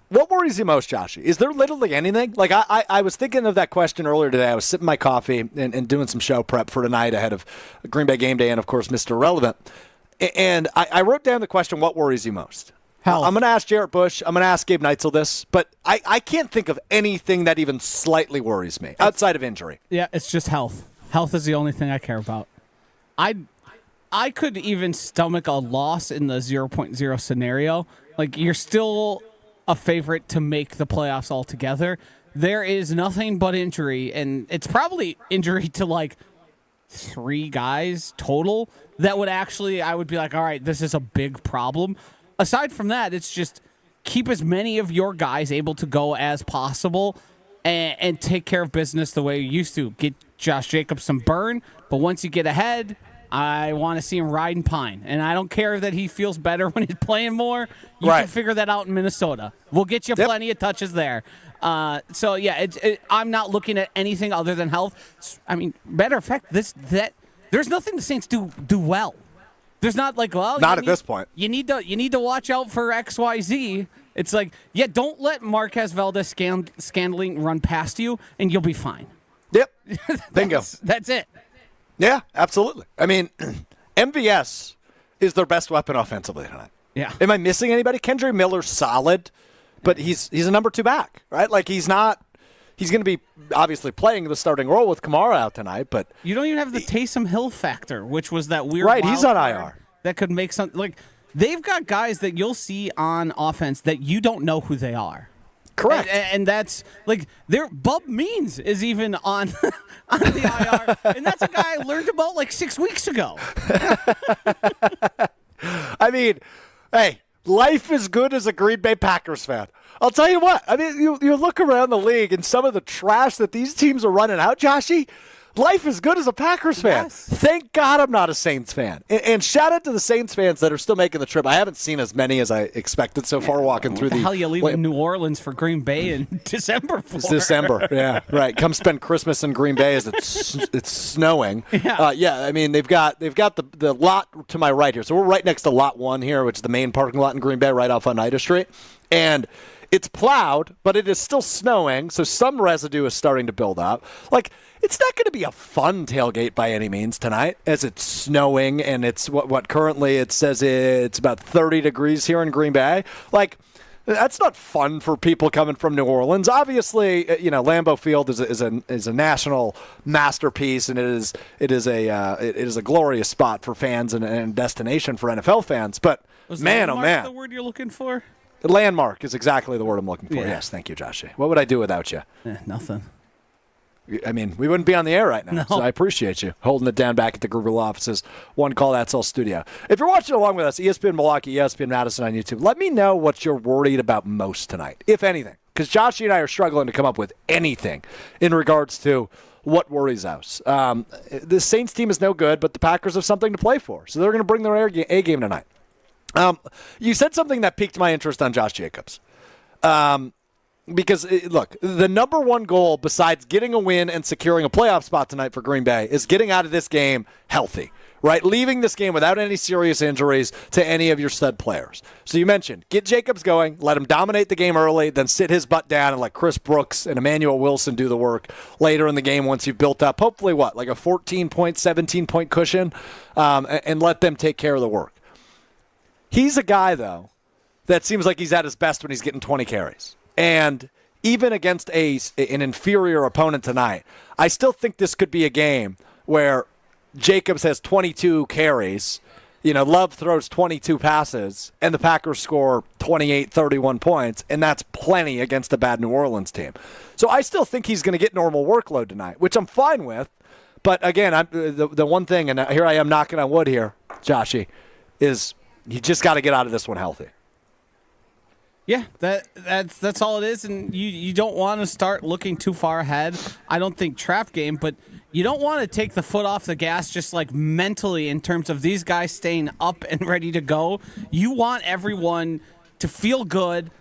[SPEAKER 1] What worries you most, Joshy? Is there literally anything? Like, I was thinking of that question earlier today. I was sipping my coffee and doing some show prep for tonight ahead of Green Bay game day and, of course, Mr. Irrelevant. And I wrote down the question, what worries you most?
[SPEAKER 2] Health.
[SPEAKER 1] I'm going to ask Jarrett Bush. I'm going to ask Gabe Neitzel this. But I can't think of anything that even slightly worries me outside of injury.
[SPEAKER 2] Yeah, it's just health. Health is the only thing I care about. I could even stomach a loss in the 0.0 scenario. Like, you're still a favorite to make the playoffs altogether. There is nothing but injury, and it's probably injury to like 3 guys total that would actually, I would be like, all right, this is a big problem. Aside from that, it's just keep as many of your guys able to go as possible and take care of business the way you used to. Get Josh Jacobs some burn, but once you get ahead, I want to see him ride and pine. And I don't care that he feels better when he's playing more. You can figure that out in Minnesota. We'll get you plenty of touches there. So, yeah, I'm not looking at anything other than health. I mean, matter of fact, there's nothing the Saints do well. There's not like, well,
[SPEAKER 1] not at this point.
[SPEAKER 2] You need to watch out for XYZ. It's like, yeah, don't let Marquez Valdez-Scantling run past you, and you'll be fine.
[SPEAKER 1] Yep. Bingo.
[SPEAKER 2] That's it.
[SPEAKER 1] Yeah, absolutely. I mean, MVS is their best weapon offensively tonight.
[SPEAKER 2] Yeah.
[SPEAKER 1] Am I missing anybody? Kendry Miller's solid, but he's a number 2 back, right? Like, he's going to be obviously playing the starting role with Kamara out tonight, but
[SPEAKER 2] you don't even have the Taysom Hill factor, which was that weird.
[SPEAKER 1] Right, he's on IR.
[SPEAKER 2] That could make some, like, they've got guys that you'll see on offense that you don't know who they are.
[SPEAKER 1] Correct.
[SPEAKER 2] And that's like Bub Means is even on the IR, and that's a guy I learned about like 6 weeks ago.
[SPEAKER 1] I mean, hey, life is good as a Green Bay Packers fan. I'll tell you what. I mean, you look around the league and some of the trash that these teams are running out, Joshy. Life is good as a Packers fan.
[SPEAKER 2] Yes.
[SPEAKER 1] Thank God I'm not a Saints fan. And shout out to the Saints fans that are still making the trip. I haven't seen as many as I expected so far walking through the
[SPEAKER 2] hell you leave New Orleans for Green Bay in December for?
[SPEAKER 1] It's December, yeah, right. Come spend Christmas in Green Bay as it's snowing.
[SPEAKER 2] Yeah.
[SPEAKER 1] I mean, they've got the lot to my right here. So we're right next to Lot 1 here, which is the main parking lot in Green Bay, right off Oneida Street. And it's plowed, but it is still snowing, so some residue is starting to build up. Like, it's not going to be a fun tailgate by any means tonight, as it's snowing, and it's what currently it says it's about 30 degrees here in Green Bay. Like, that's not fun for people coming from New Orleans. Obviously, Lambeau Field is a national masterpiece, and it is a glorious spot for fans and destination for NFL fans. But man, oh man,
[SPEAKER 2] the word you're looking for?
[SPEAKER 1] Landmark is exactly the word I'm looking for.
[SPEAKER 2] Yeah.
[SPEAKER 1] Yes, thank you, Joshy. What would I do without you?
[SPEAKER 2] Nothing.
[SPEAKER 1] I mean, we wouldn't be on the air right now,
[SPEAKER 2] No.
[SPEAKER 1] so I appreciate you holding it down back at the Gruber Law offices. One call, that's all studio. If you're watching along with us, ESPN Milwaukee, ESPN Madison on YouTube, let me know what you're worried about most tonight, if anything, because Joshy and I are struggling to come up with anything in regards to what worries us. The Saints team is no good, but the Packers have something to play for, so they're going to bring their A game tonight. You said something that piqued my interest on Josh Jacobs. Because, look, the number one goal besides getting a win and securing a playoff spot tonight for Green Bay is getting out of this game healthy, right? Leaving this game without any serious injuries to any of your stud players. So you mentioned, get Jacobs going, let him dominate the game early, then sit his butt down and let Chris Brooks and Emmanuel Wilson do the work later in the game once you've built up, hopefully, like a 14-point, 17-point cushion, and let them take care of the work. He's a guy, though, that seems like he's at his best when he's getting 20 carries. And even against an inferior opponent tonight, I still think this could be a game where Jacobs has 22 carries, Love throws 22 passes, and the Packers score 28, 31 points, and that's plenty against a bad New Orleans team. So I still think he's going to get normal workload tonight, which I'm fine with. But again, the one thing, and here I am knocking on wood here, Joshy, is you just got to get out of this one healthy.
[SPEAKER 2] Yeah, that's all it is, and you don't want to start looking too far ahead. I don't think trap game, but you don't want to take the foot off the gas just like mentally in terms of these guys staying up and ready to go. You want everyone to feel good,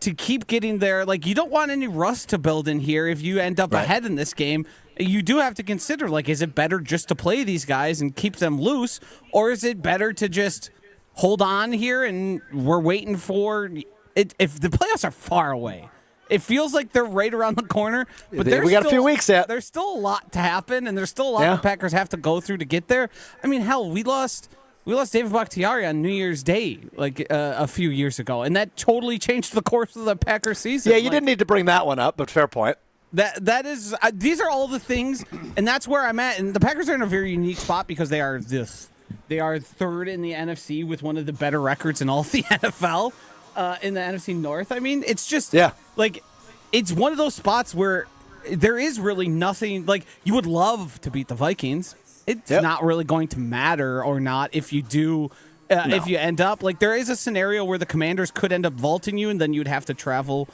[SPEAKER 2] to keep getting there. Like, you don't want any rust to build in here if you end up ahead in this game. You do have to consider, like, is it better just to play these guys and keep them loose, or is it better to just hold on here and we're waiting for it? If the playoffs are far away, it feels like they're right around the corner, but
[SPEAKER 1] we got a few weeks yet.
[SPEAKER 2] There's still a lot to happen, and there's still a lot the Packers have to go through to get there. I mean, hell, we lost David Bakhtiari on New Year's Day like a few years ago, and that totally changed the course of the Packers season.
[SPEAKER 1] Yeah, you didn't need to bring that one up, but fair point.
[SPEAKER 2] That is these are all the things, and that's where I'm at. And the Packers are in a very unique spot because they are third in the NFC with one of the better records in all of the NFL. In the NFC North. I mean, it's just like it's one of those spots where there is really nothing. Like, you would love to beat the Vikings. It's not really going to matter or not if you do. If you end up like, there is a scenario where the Commanders could end up vaulting you, and then you'd have to travel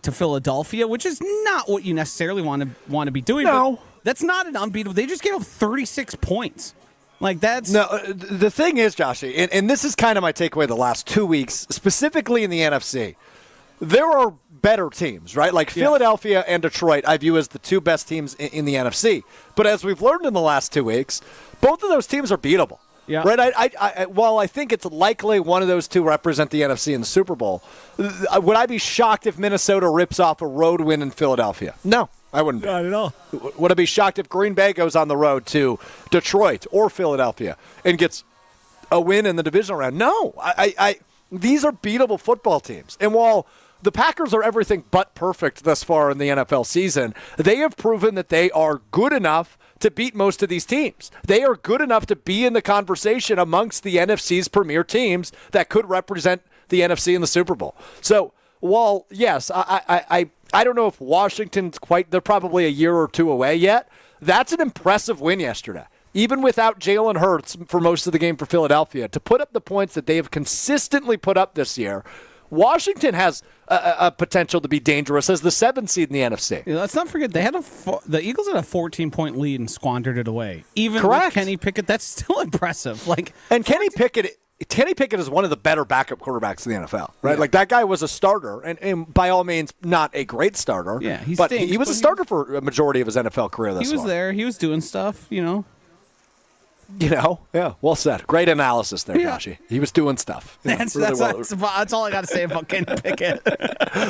[SPEAKER 2] to Philadelphia, which is not what you necessarily want to be doing.
[SPEAKER 1] No,
[SPEAKER 2] but that's not an unbeatable. They just gave up 36 points. Like, that's
[SPEAKER 1] the thing is, Joshy, and this is kind of my takeaway the last 2 weeks, specifically in the NFC. There are better teams, right? Like Philadelphia and Detroit, I view as the two best teams in the NFC. But as we've learned in the last 2 weeks, both of those teams are beatable. Yeah. Right. While I think it's likely one of those two represent the NFC in the Super Bowl, would I be shocked if Minnesota rips off a road win in Philadelphia? No. I wouldn't be.
[SPEAKER 2] Not at all.
[SPEAKER 1] Would I be shocked if Green Bay goes on the road to Detroit or Philadelphia and gets a win in the divisional round? No. These are beatable football teams. And while the Packers are everything but perfect thus far in the NFL season, they have proven that they are good enough to beat most of these teams. They are good enough to be in the conversation amongst the NFC's premier teams that could represent the NFC in the Super Bowl. So while, yes, I don't know if Washington's they're probably a year or two away yet. That's an impressive win yesterday. Even without Jalen Hurts for most of the game for Philadelphia, to put up the points that they have consistently put up this year, Washington has a potential to be dangerous as the 7th seed in the NFC.
[SPEAKER 2] Yeah, let's not forget, they had the Eagles had a 14-point lead and squandered it away. Even
[SPEAKER 1] Correct.
[SPEAKER 2] with Kenny Pickett, that's still impressive.
[SPEAKER 1] And Kenny Pickett is one of the better backup quarterbacks in the NFL, right? Yeah. Like, that guy was a starter, and by all means, not a great starter.
[SPEAKER 2] Yeah,
[SPEAKER 1] he was a starter for a majority of his NFL career thus far.
[SPEAKER 2] He was there. He was doing stuff,
[SPEAKER 1] Yeah, well said. Great analysis there, Joshy. He was doing stuff.
[SPEAKER 2] That's all I got to say about Kenny Pickett.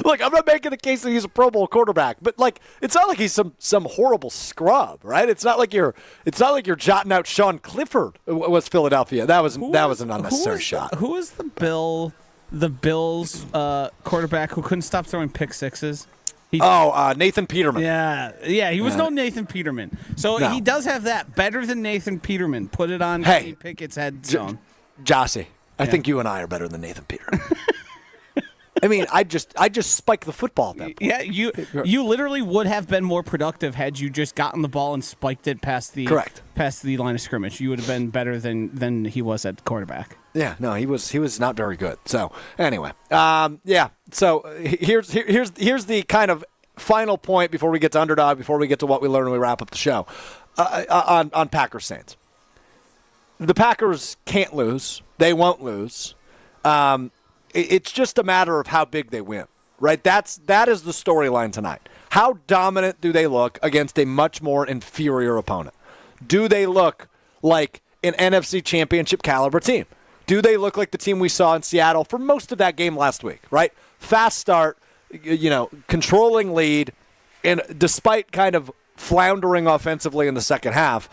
[SPEAKER 1] Look, I'm not making the case that he's a Pro Bowl quarterback, but it's not like he's some horrible scrub, right? It's not like you're jotting out Sean Clifford was Philadelphia. That was an unnecessary shot.
[SPEAKER 2] Who was the Bills quarterback who couldn't stop throwing pick sixes?
[SPEAKER 1] Nathan Peterman.
[SPEAKER 2] Yeah, he was no Nathan Peterman. So he does have that. Better than Nathan Peterman. Put it on Kenny Pickett's head zone.
[SPEAKER 1] Jossie, I think you and I are better than Nathan Peterman. I mean, I just spike the football at that point.
[SPEAKER 2] Yeah, you literally would have been more productive had you just gotten the ball and spiked it past the line of scrimmage. You would have been better than he was at quarterback.
[SPEAKER 1] Yeah, no, he was not very good. So anyway, So here's the kind of final point before we get to Underdog, before we get to what we learn and we wrap up the show on Packers Saints. The Packers can't lose. They won't lose. It's just a matter of how big they win, right? That is the storyline tonight. How dominant do they look against a much more inferior opponent? Do they look like an NFC Championship caliber team? Do they look like the team we saw in Seattle for most of that game last week, right? Fast start, controlling lead, and despite kind of floundering offensively in the second half,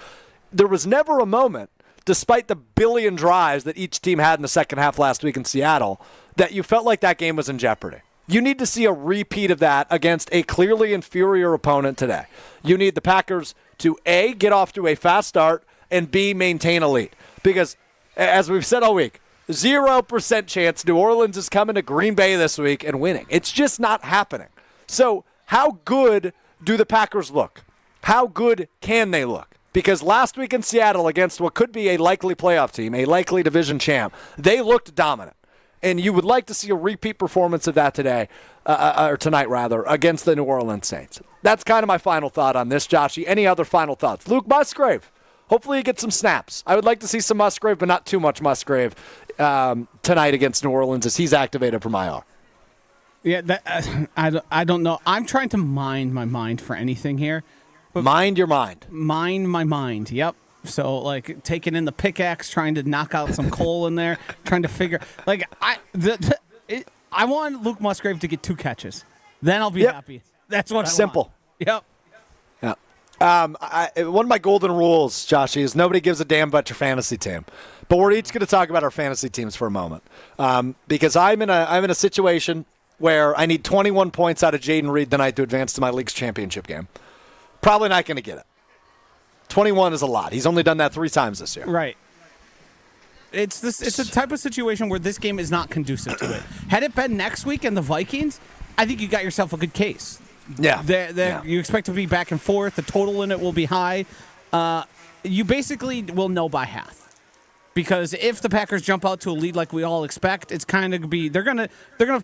[SPEAKER 1] there was never a moment, despite the billion drives that each team had in the second half last week in Seattle, that you felt like that game was in jeopardy. You need to see a repeat of that against a clearly inferior opponent today. You need the Packers to, A, get off to a fast start, and B, maintain a lead. Because, as we've said all week, 0% chance New Orleans is coming to Green Bay this week and winning. It's just not happening. So how good do the Packers look? How good can they look? Because last week in Seattle against what could be a likely playoff team, a likely division champ, they looked dominant. And you would like to see a repeat performance of that today, or tonight rather, against the New Orleans Saints. That's kind of my final thought on this, Joshy. Any other final thoughts? Luke Musgrave. Hopefully he gets some snaps. I would like to see some Musgrave, but not too much Musgrave tonight against New Orleans as he's activated from IR.
[SPEAKER 2] Yeah, I don't know. I'm trying to mind my mind for anything here. But
[SPEAKER 1] mind your mind.
[SPEAKER 2] Mind my mind, yep. So, like, taking in the pickaxe, trying to knock out some coal in there, trying to figure. Like, I want Luke Musgrave to get 2 catches. Then I'll be happy. That's what I want.
[SPEAKER 1] Simple.
[SPEAKER 2] Yep.
[SPEAKER 1] Yeah. One of my golden rules, Joshy, is nobody gives a damn about your fantasy team. But we're each going to talk about our fantasy teams for a moment. Because I'm in a situation where I need 21 points out of Jaden Reed tonight to advance to my league's championship game. Probably not going to get it. 21 is a lot. He's only done that 3 times this year.
[SPEAKER 2] Right. It's a type of situation where this game is not conducive to it. Had it been next week and the Vikings, I think you got yourself a good case.
[SPEAKER 1] Yeah.
[SPEAKER 2] You expect to be back and forth. The total in it will be high. You basically will know by half. Because if the Packers jump out to a lead like we all expect, it's kind of they're gonna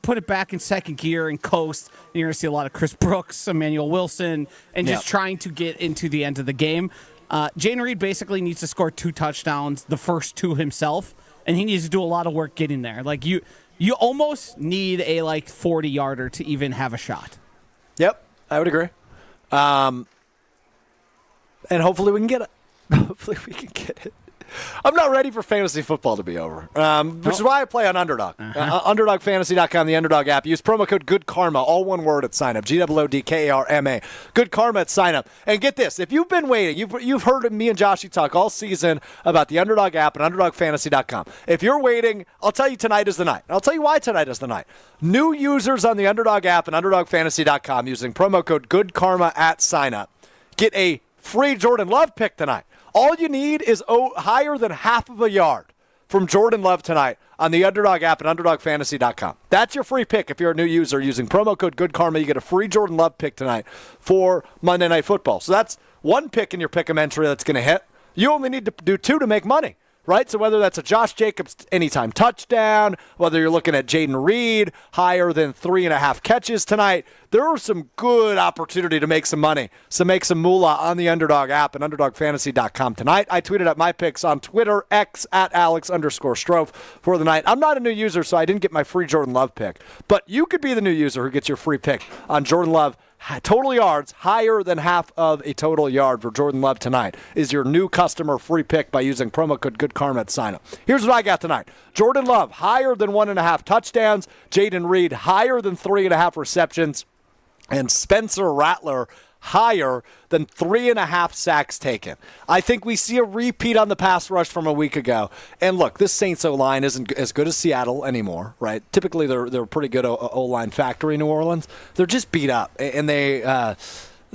[SPEAKER 2] put it back in second gear and coast. And you're gonna see a lot of Chris Brooks, Emmanuel Wilson, and just trying to get into the end of the game. Jaden Reed basically needs to score 2 touchdowns, the first 2 himself, and he needs to do a lot of work getting there. Like you almost need a 40-yarder to even have a shot.
[SPEAKER 1] Yep, I would agree. And hopefully we can get it. Hopefully we can get it. I'm not ready for fantasy football to be over, which is why I play on Underdog. UnderdogFantasy.com, the Underdog app. Use promo code GoodKarma, all one word at sign up. GOODKARMA. Good Karma at sign up. And get this, if you've been waiting, you've heard me and Joshy talk all season about the Underdog app and UnderdogFantasy.com. If you're waiting, I'll tell you tonight is the night. I'll tell you why tonight is the night. New users on the Underdog app and UnderdogFantasy.com using promo code GoodKarma at sign up get a free Jordan Love pick tonight. All you need is higher than half of a yard from Jordan Love tonight on the Underdog app and UnderdogFantasy.com. That's your free pick if you're a new user. Using promo code GoodKarma, you get a free Jordan Love pick tonight for Monday Night Football. So that's one pick in your pick'em entry that's going to hit. You only need to do 2 to make money. Right? So whether that's a Josh Jacobs anytime touchdown, whether you're looking at Jaden Reed, higher than 3.5 catches tonight, there are some good opportunity to make some money. So make some moolah on the Underdog app and UnderdogFantasy.com tonight. I tweeted out my picks on Twitter, X at Alex_Strouf for the night. I'm not a new user, so I didn't get my free Jordan Love pick. But you could be the new user who gets your free pick on Jordan Love. Total yards, higher than half of a total yard for Jordan Love tonight is your new customer free pick by using promo code GoodKarma at sign up. Here's what I got tonight. Jordan Love, higher than 1.5 touchdowns. Jaden Reed, higher than 3.5 receptions. And Spencer Rattler, higher than 3.5 sacks taken. I think we see a repeat on the pass rush from a week ago. And look, this Saints O-line isn't as good as Seattle anymore, right? Typically, they're a pretty good O-line factory in New Orleans. They're just beat up, and they're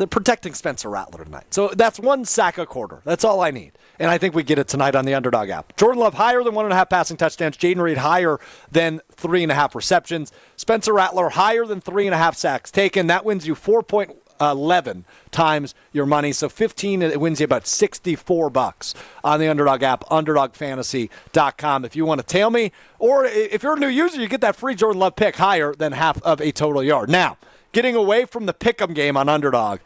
[SPEAKER 1] protecting Spencer Rattler tonight. So that's 1 sack a quarter. That's all I need. And I think we get it tonight on the Underdog app. Jordan Love, higher than 1.5 passing touchdowns. Jaden Reed, higher than 3.5 receptions. Spencer Rattler, higher than 3.5 sacks taken. That wins you 4.11 times your money. So 15, it wins you about $64 on the Underdog app, UnderdogFantasy.com. If you want to tail me, or if you're a new user, you get that free Jordan Love pick higher than half of a total yard. Now, getting away from the pick'em game on Underdog,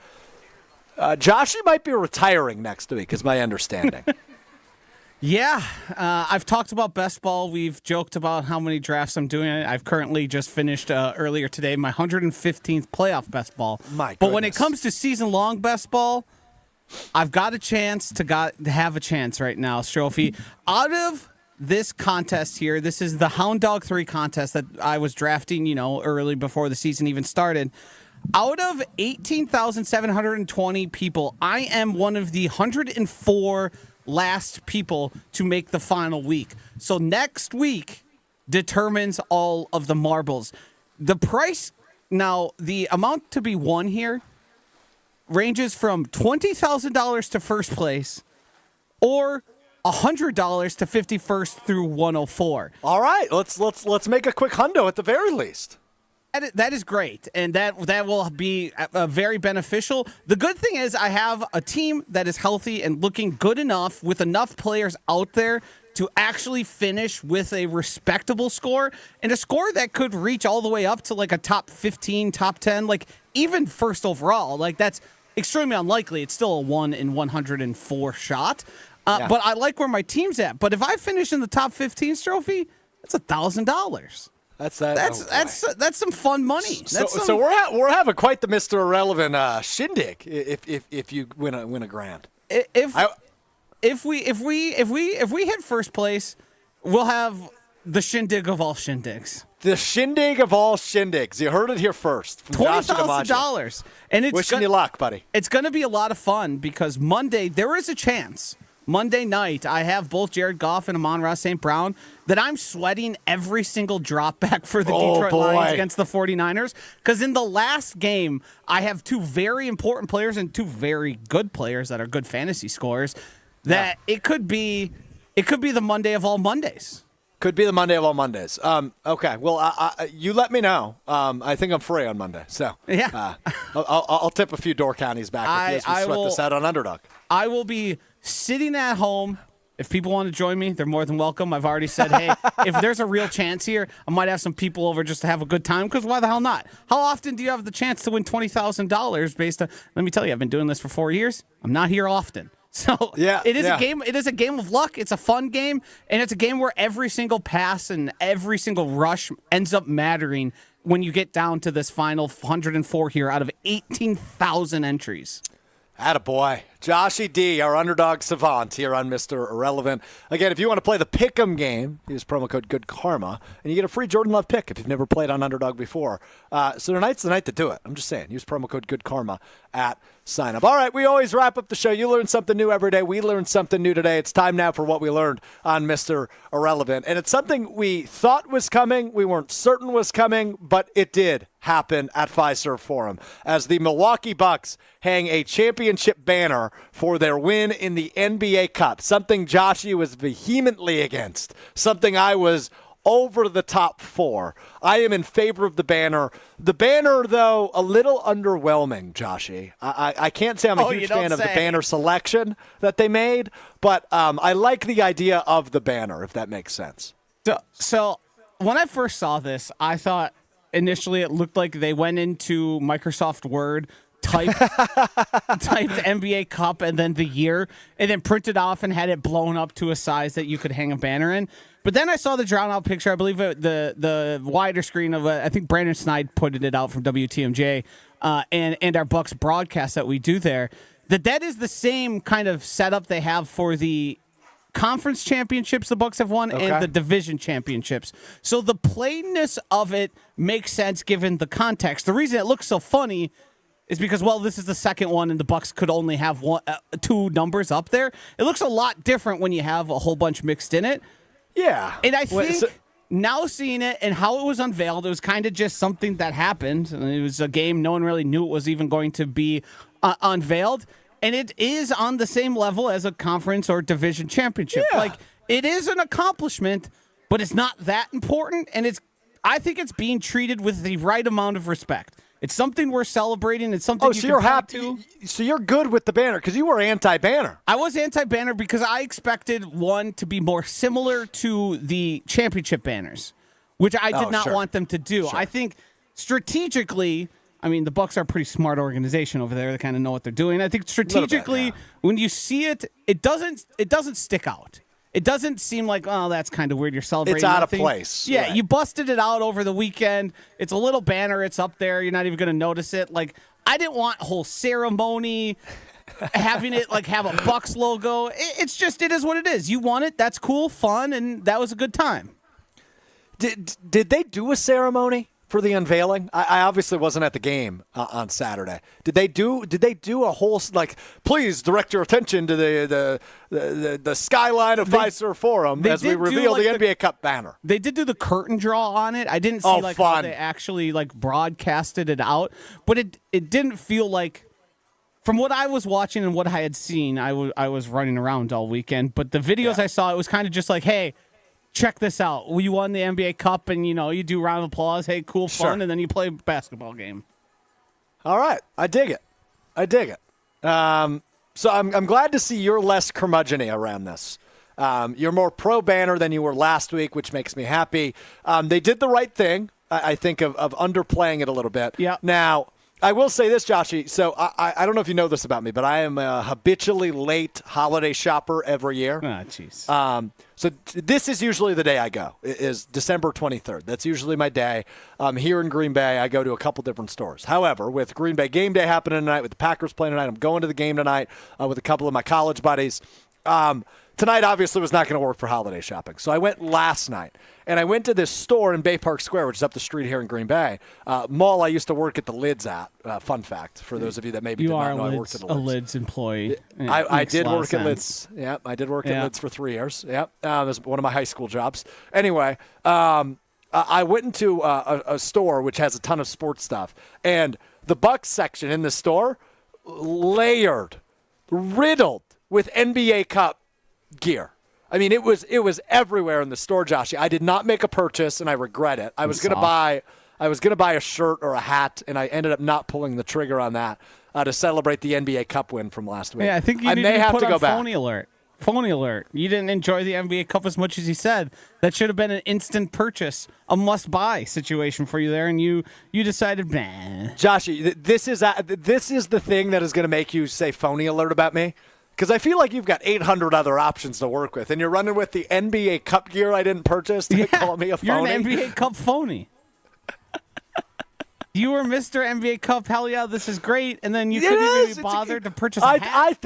[SPEAKER 1] Joshy might be retiring next week, is my understanding.
[SPEAKER 2] Yeah, I've talked about best ball. We've joked about how many drafts I'm doing. I've currently just finished earlier today my 115th playoff best ball. But when it comes to season-long best ball, I've got a chance to have a chance right now, Stroufy. Out of this contest here, this is the Hound Dog 3 contest that I was drafting, early before the season even started. Out of 18,720 people, I am one of the 104 last people to make the final week. So next week determines all of the marbles. The price, now the amount to be won here ranges from $20,000 to first place or $100 to 51st through 104.
[SPEAKER 1] All right, let's make a quick hundo at the very least.
[SPEAKER 2] That is great, and that will be very beneficial. The good thing is I have a team that is healthy and looking good enough with enough players out there to actually finish with a respectable score and a score that could reach all the way up to like a top 15, top 10, like even first overall. Like that's extremely unlikely. It's still a 1 in 104 shot. But I like where my team's at. But if I finish in the top 15 trophy, that's $1,000. That's some fun money.
[SPEAKER 1] So we're having quite the Mr. Irrelevant shindig if you win a grand.
[SPEAKER 2] If we hit first place, we'll have the shindig of all shindigs.
[SPEAKER 1] The shindig of all shindigs. You heard it here first.
[SPEAKER 2] $20,000, and it's
[SPEAKER 1] wishing you luck, buddy.
[SPEAKER 2] It's going to be a lot of fun because Monday there is a chance. Monday night, I have both Jared Goff and Amon-Ra St. Brown that I'm sweating every single drop back for the Detroit Lions against the 49ers. Because in the last game, I have two very important players and two very good players that are good fantasy scorers. That it could be the Monday of all Mondays.
[SPEAKER 1] Could be the Monday of all Mondays. Okay. Well, you let me know. I think I'm free on Monday, so I'll tip a few door counties back with you as we sweat this out on Underdog.
[SPEAKER 2] I will be sitting at home. If people want to join me, they're more than welcome. I've already said, hey, if there's a real chance here, I might have some people over just to have a good time, because why the hell not? How often do you have the chance to win $20,000 based on, let me tell you, I've been doing this for 4 years. I'm not here often. So it is a game. It is a game of luck. It's a fun game, and it's a game where every single pass and every single rush ends up mattering when you get down to this final 104 here out of 18,000 entries.
[SPEAKER 1] Attaboy. Joshy D, our underdog savant here on Mr. Irrelevant. Again, if you want to play the Pick'em game, use promo code GoodKarma, and you get a free Jordan Love pick if you've never played on Underdog before. So tonight's the night to do it. I'm just saying. Use promo code GoodKarma at sign up. All right, we always wrap up the show. You learn something new every day. We learned something new today. It's time now for what we learned on Mr. Irrelevant. And it's something we thought was coming. We weren't certain was coming, but it did happen at Fiserv Forum as the Milwaukee Bucks hang a championship banner for their win in the NBA Cup. Something Joshy was vehemently against. Something I was over the top for. I am in favor of the banner. The banner, though, a little underwhelming, Joshy. I can't say I'm a huge fan of the banner selection that they made, but I like the idea of the banner, if that makes sense.
[SPEAKER 2] So when I first saw this, I thought initially it looked like they went into Microsoft Word, typed NBA Cup and then the year, and then printed off and had it blown up to a size that you could hang a banner in. But then I saw the drawn out picture. I believe the wider screen of I think Brandon Snide put it out from WTMJ and our Bucks broadcast that we do there. That is the same kind of setup they have for the conference championships the Bucks have won and the division championships. So the plainness of it makes sense given the context. The reason it looks so funny is because, well, this is the second one and the Bucks could only have two numbers up there. It looks a lot different when you have a whole bunch mixed in it. Yeah. And I think now seeing it and how it was unveiled, it was kind of just something that happened. It was a game no one really knew it was even going to be unveiled. And it is on the same level as a conference or division championship. Yeah. Like, it is an accomplishment, but it's not that important. And I think it's being treated with the right amount of respect. It's something we're celebrating. It's something you can point to.
[SPEAKER 1] So you're good with the banner because you were anti-banner.
[SPEAKER 2] I was anti-banner because I expected one to be more similar to the championship banners, which I did not want them to do. Sure. I think strategically, I mean, the Bucks are a pretty smart organization over there. They kind of know what they're doing. I think strategically, when you see it, it doesn't stick out. It doesn't seem like, oh, that's kind of weird. You're celebrating.
[SPEAKER 1] It's out of place.
[SPEAKER 2] Yeah, right. You busted it out over the weekend. It's a little banner. It's up there. You're not even going to notice it. Like, I didn't want a whole ceremony, having it like have a Bucks logo. It's just, it is what it is. You want it. That's cool, fun, and that was a good time.
[SPEAKER 1] Did they do a ceremony for the unveiling? I obviously wasn't at the game on Saturday. Did they do a whole, like, please direct your attention to the skyline of Fiserv Forum as we reveal the NBA Cup banner?
[SPEAKER 2] They did do the curtain draw on it. I didn't see how they actually like broadcasted it out, but it didn't feel like, from what I was watching and what I had seen, I was running around all weekend, but the videos I saw, it was kind of just like, hey, check this out. You won the NBA Cup, and you do round of applause. Hey, cool, fun, and then you play a basketball game.
[SPEAKER 1] All right, I dig it. So I'm glad to see you're less curmudgeon-y around this. You're more pro Banner than you were last week, which makes me happy. They did the right thing, I think, of underplaying it a little bit.
[SPEAKER 2] Yeah.
[SPEAKER 1] Now, I will say this, Joshy. So I don't know if you know this about me, but I am a habitually late holiday shopper every year.
[SPEAKER 2] Ah, jeez.
[SPEAKER 1] So this is usually the day I go, is December 23rd. That's usually my day. Here in Green Bay, I go to a couple different stores. However, with Green Bay game day happening tonight, with the Packers playing tonight, I'm going to the game tonight with a couple of my college buddies. Tonight, obviously, was not going to work for holiday shopping. So I went last night, and I went to this store in Bay Park Square, which is up the street here in Green Bay. Mall I used to work at the Lids at. Fun fact, for those of you that maybe did not know, I worked at the Lids.
[SPEAKER 2] A Lids employee.
[SPEAKER 1] I did work at Lids. Yeah, I did work at Lids for 3 years. Yeah, that was one of my high school jobs. Anyway, I went into a store which has a ton of sports stuff, and the Bucks section in the store, layered, riddled with NBA Cup gear. I mean, it was everywhere in the store, Joshy. I did not make a purchase, and I regret it. I was going to buy a shirt or a hat, and I ended up not pulling the trigger on that to celebrate the NBA Cup win from last week.
[SPEAKER 2] Yeah, I think you need
[SPEAKER 1] may
[SPEAKER 2] to
[SPEAKER 1] have
[SPEAKER 2] put
[SPEAKER 1] to go
[SPEAKER 2] on
[SPEAKER 1] back.
[SPEAKER 2] phony alert. Phony alert. You didn't enjoy the NBA Cup as much as you said. That should have been an instant purchase, a must-buy situation for you there, and you decided, nah.
[SPEAKER 1] Joshy, this is the thing that is going to make you say phony alert about me. Because I feel like you've got 800 other options to work with, and you're running with the NBA Cup gear I didn't purchase to call me a phony.
[SPEAKER 2] You're an NBA Cup phony. You were Mr. NBA Cup. Hell yeah, this is great. And then you couldn't even be bothered to purchase a hat.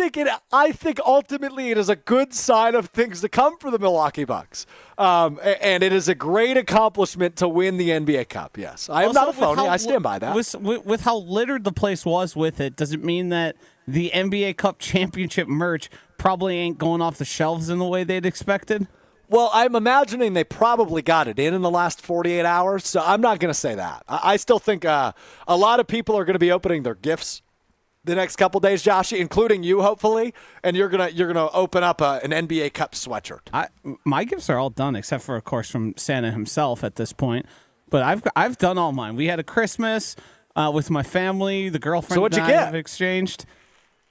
[SPEAKER 1] I think ultimately it is a good sign of things to come for the Milwaukee Bucks. And it is a great accomplishment to win the NBA Cup. Yes, I am not a phony. I stand by that.
[SPEAKER 2] With how littered the place was with it, does it mean that the NBA Cup championship merch probably ain't going off the shelves in the way they'd expected?
[SPEAKER 1] Well, I'm imagining they probably got it in the last 48 hours, so I'm not going to say that. I still think a lot of people are going to be opening their gifts the next couple days, Joshy, including you, hopefully, and you're gonna open up an NBA Cup sweatshirt.
[SPEAKER 2] My gifts are all done, except for, of course, from Santa himself at this point. But I've done all mine. We had a Christmas with my family. The girlfriend
[SPEAKER 1] so what'd
[SPEAKER 2] and
[SPEAKER 1] you
[SPEAKER 2] I
[SPEAKER 1] get?
[SPEAKER 2] have exchanged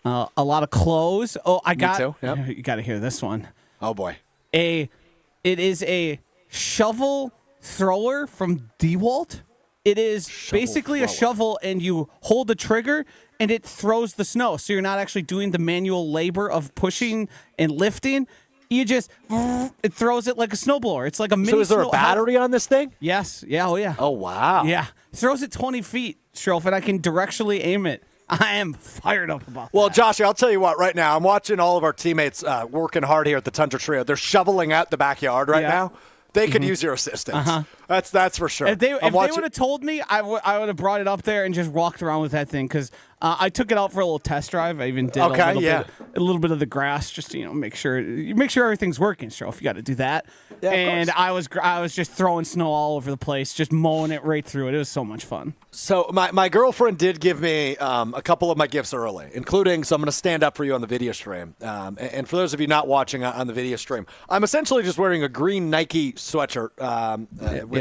[SPEAKER 2] a lot of clothes. Oh, I got.
[SPEAKER 1] Me too. Yep.
[SPEAKER 2] You got to hear this one.
[SPEAKER 1] Oh boy.
[SPEAKER 2] It is a shovel thrower from DeWalt. It is basically a shovel, and you hold the trigger, and it throws the snow. So you're not actually doing the manual labor of pushing and lifting. You just, it throws it like a snowblower. It's like a mini.
[SPEAKER 1] So is there a battery on this thing?
[SPEAKER 2] Yes. Yeah. Oh, yeah.
[SPEAKER 1] Oh, wow.
[SPEAKER 2] Yeah. Throws it 20 feet, Strouf, and I can directionally aim it. I am fired up about that.
[SPEAKER 1] Well, Josh, I'll tell you what, right now, I'm watching all of our teammates working hard here at the Tundra Trio. They're shoveling out the backyard right now. They could use your assistance. That's for sure.
[SPEAKER 2] If they would have told me, I would have brought it up there and just walked around with that thing, because I took it out for a little test drive. I even did a little bit of the grass, just to make sure everything's working. So if you got to do that,
[SPEAKER 1] yeah,
[SPEAKER 2] and I was just throwing snow all over the place, just mowing it right through it. It was so much fun.
[SPEAKER 1] So my girlfriend did give me a couple of my gifts early, including, so I'm going to stand up for you on the video stream. And for those of you not watching on the video stream, I'm essentially just wearing a green Nike sweatshirt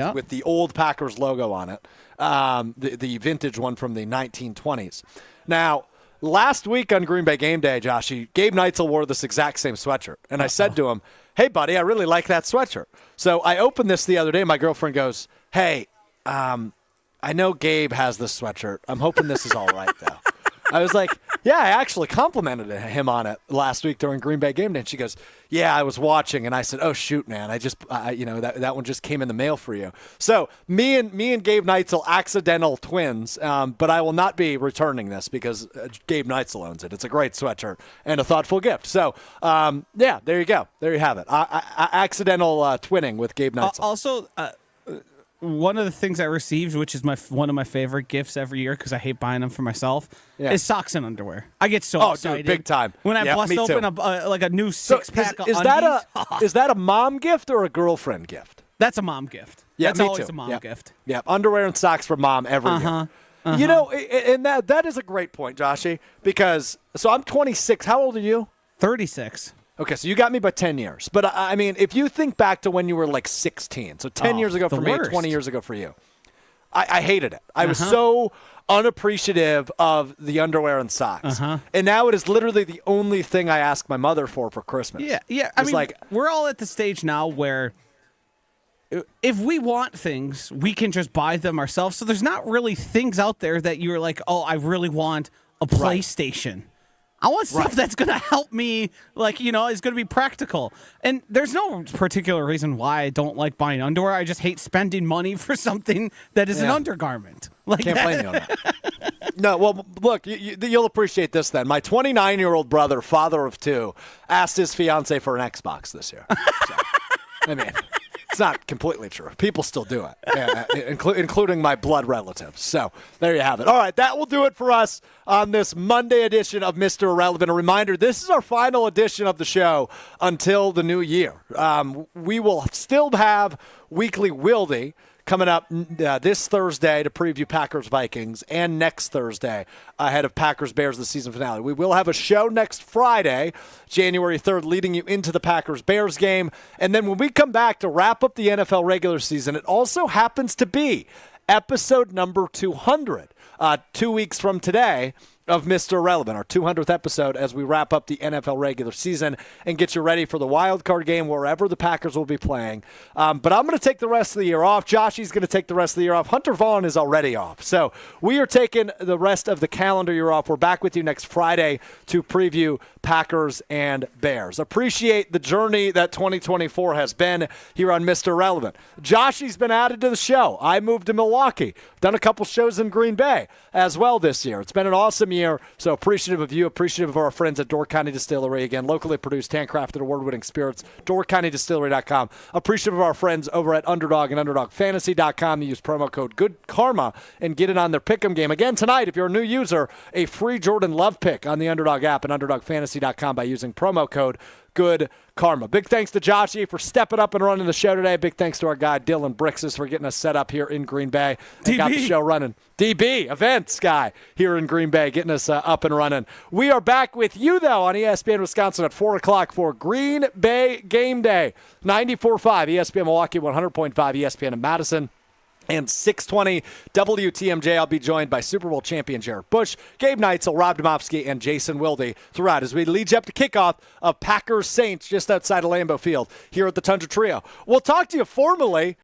[SPEAKER 1] with the old Packers logo on it, the vintage one from the 1920s. Now, last week on Green Bay Game Day, Joshy, Gabe Neitzel wore this exact same sweatshirt. And I said to him, hey, buddy, I really like that sweatshirt. So I opened this the other day. My girlfriend goes, hey, I know Gabe has this sweatshirt. I'm hoping this is all right, though. I was like, yeah, I actually complimented him on it last week during Green Bay Game Day. And she goes, yeah, I was watching. And I said, oh, shoot, man. I just, that one just came in the mail for you. So me and Gabe Neitzel, accidental twins, but I will not be returning this because Gabe Neitzel owns it. It's a great sweatshirt and a thoughtful gift. So, yeah, there you go. There you have it. Accidental twinning with Gabe Neitzel.
[SPEAKER 2] Also, one of the things I received, which is one of my favorite gifts every year because I hate buying them for myself, is socks and underwear. I get so excited.
[SPEAKER 1] Dude, big time.
[SPEAKER 2] When I bust open a new six-pack of
[SPEAKER 1] undies.
[SPEAKER 2] Is
[SPEAKER 1] is that a mom gift or a girlfriend gift?
[SPEAKER 2] That's a mom gift.
[SPEAKER 1] Yeah,
[SPEAKER 2] That's always a mom gift.
[SPEAKER 1] Yeah, underwear and socks for mom every year. You know, and that is a great point, Joshy, because, so I'm 26. How old are you?
[SPEAKER 2] 36.
[SPEAKER 1] Okay, so you got me by 10 years. But, I mean, if you think back to when you were like 16, so 10 years ago for me,
[SPEAKER 2] worst.
[SPEAKER 1] 20 years ago for you, I hated it. I was so unappreciative of the underwear and socks. And now it is literally the only thing I ask my mother for Christmas.
[SPEAKER 2] Yeah. I mean, we're all at the stage now where if we want things, we can just buy them ourselves. So there's not really things out there that you're like, oh, I really want a PlayStation. I want stuff that's going to help me, like, is going to be practical. And there's no particular reason why I don't like buying underwear. I just hate spending money for something that is an undergarment. Like
[SPEAKER 1] Can't blame you on that. No, well, look, you'll appreciate this then. My 29-year-old brother, father of two, asked his fiance for an Xbox this year. So, I mean, it's not completely true. People still do it, including my blood relatives. So there you have it. All right, that will do it for us on this Monday edition of Mr. Irrelevant. A reminder, this is our final edition of the show until the new year. We will still have Weekly Wildy coming up this Thursday to preview Packers-Vikings, and next Thursday ahead of Packers-Bears, the season finale. We will have a show next Friday, January 3rd, leading you into the Packers-Bears game. And then when we come back to wrap up the NFL regular season, it also happens to be episode number 200, 2 weeks from today, of Mr. Irrelevant, our 200th episode as we wrap up the NFL regular season and get you ready for the wild card game wherever the Packers will be playing. But I'm going to take the rest of the year off. Joshy's going to take the rest of the year off. Hunter Vaughn is already off. So we are taking the rest of the calendar year off. We're back with you next Friday to preview Packers and Bears. Appreciate the journey that 2024 has been here on Mr. Irrelevant. Joshy's been added to the show. I moved to Milwaukee. Done a couple shows in Green Bay as well this year. It's been an awesome year, so appreciative of you, appreciative of our friends at Door County Distillery. Again, locally produced, handcrafted, award-winning spirits, doorcountydistillery.com. Appreciative of our friends over at Underdog and UnderdogFantasy.com. Use promo code GoodKarma and get it on their pick'em game. Again, tonight, if you're a new user, a free Jordan Love pick on the Underdog app and UnderdogFantasy.com by using promo code Good Karma. Big thanks to Joshy for stepping up and running the show today. Big thanks to our guy Dylan Brixis for getting us set up here in Green Bay and got the show running. DB, events guy here in Green Bay, getting us up and running. We are back with you, though, on ESPN Wisconsin at 4 o'clock for Green Bay Game Day. 94.5 ESPN Milwaukee, 100.5 ESPN in Madison. And 620 WTMJ, I'll be joined by Super Bowl champion Jared Bush, Gabe Neitzel, Rob Domofsky, and Jason Wilde throughout as we lead you up to kickoff of Packers Saints just outside of Lambeau Field here at the Tundra Trio. We'll talk to you formally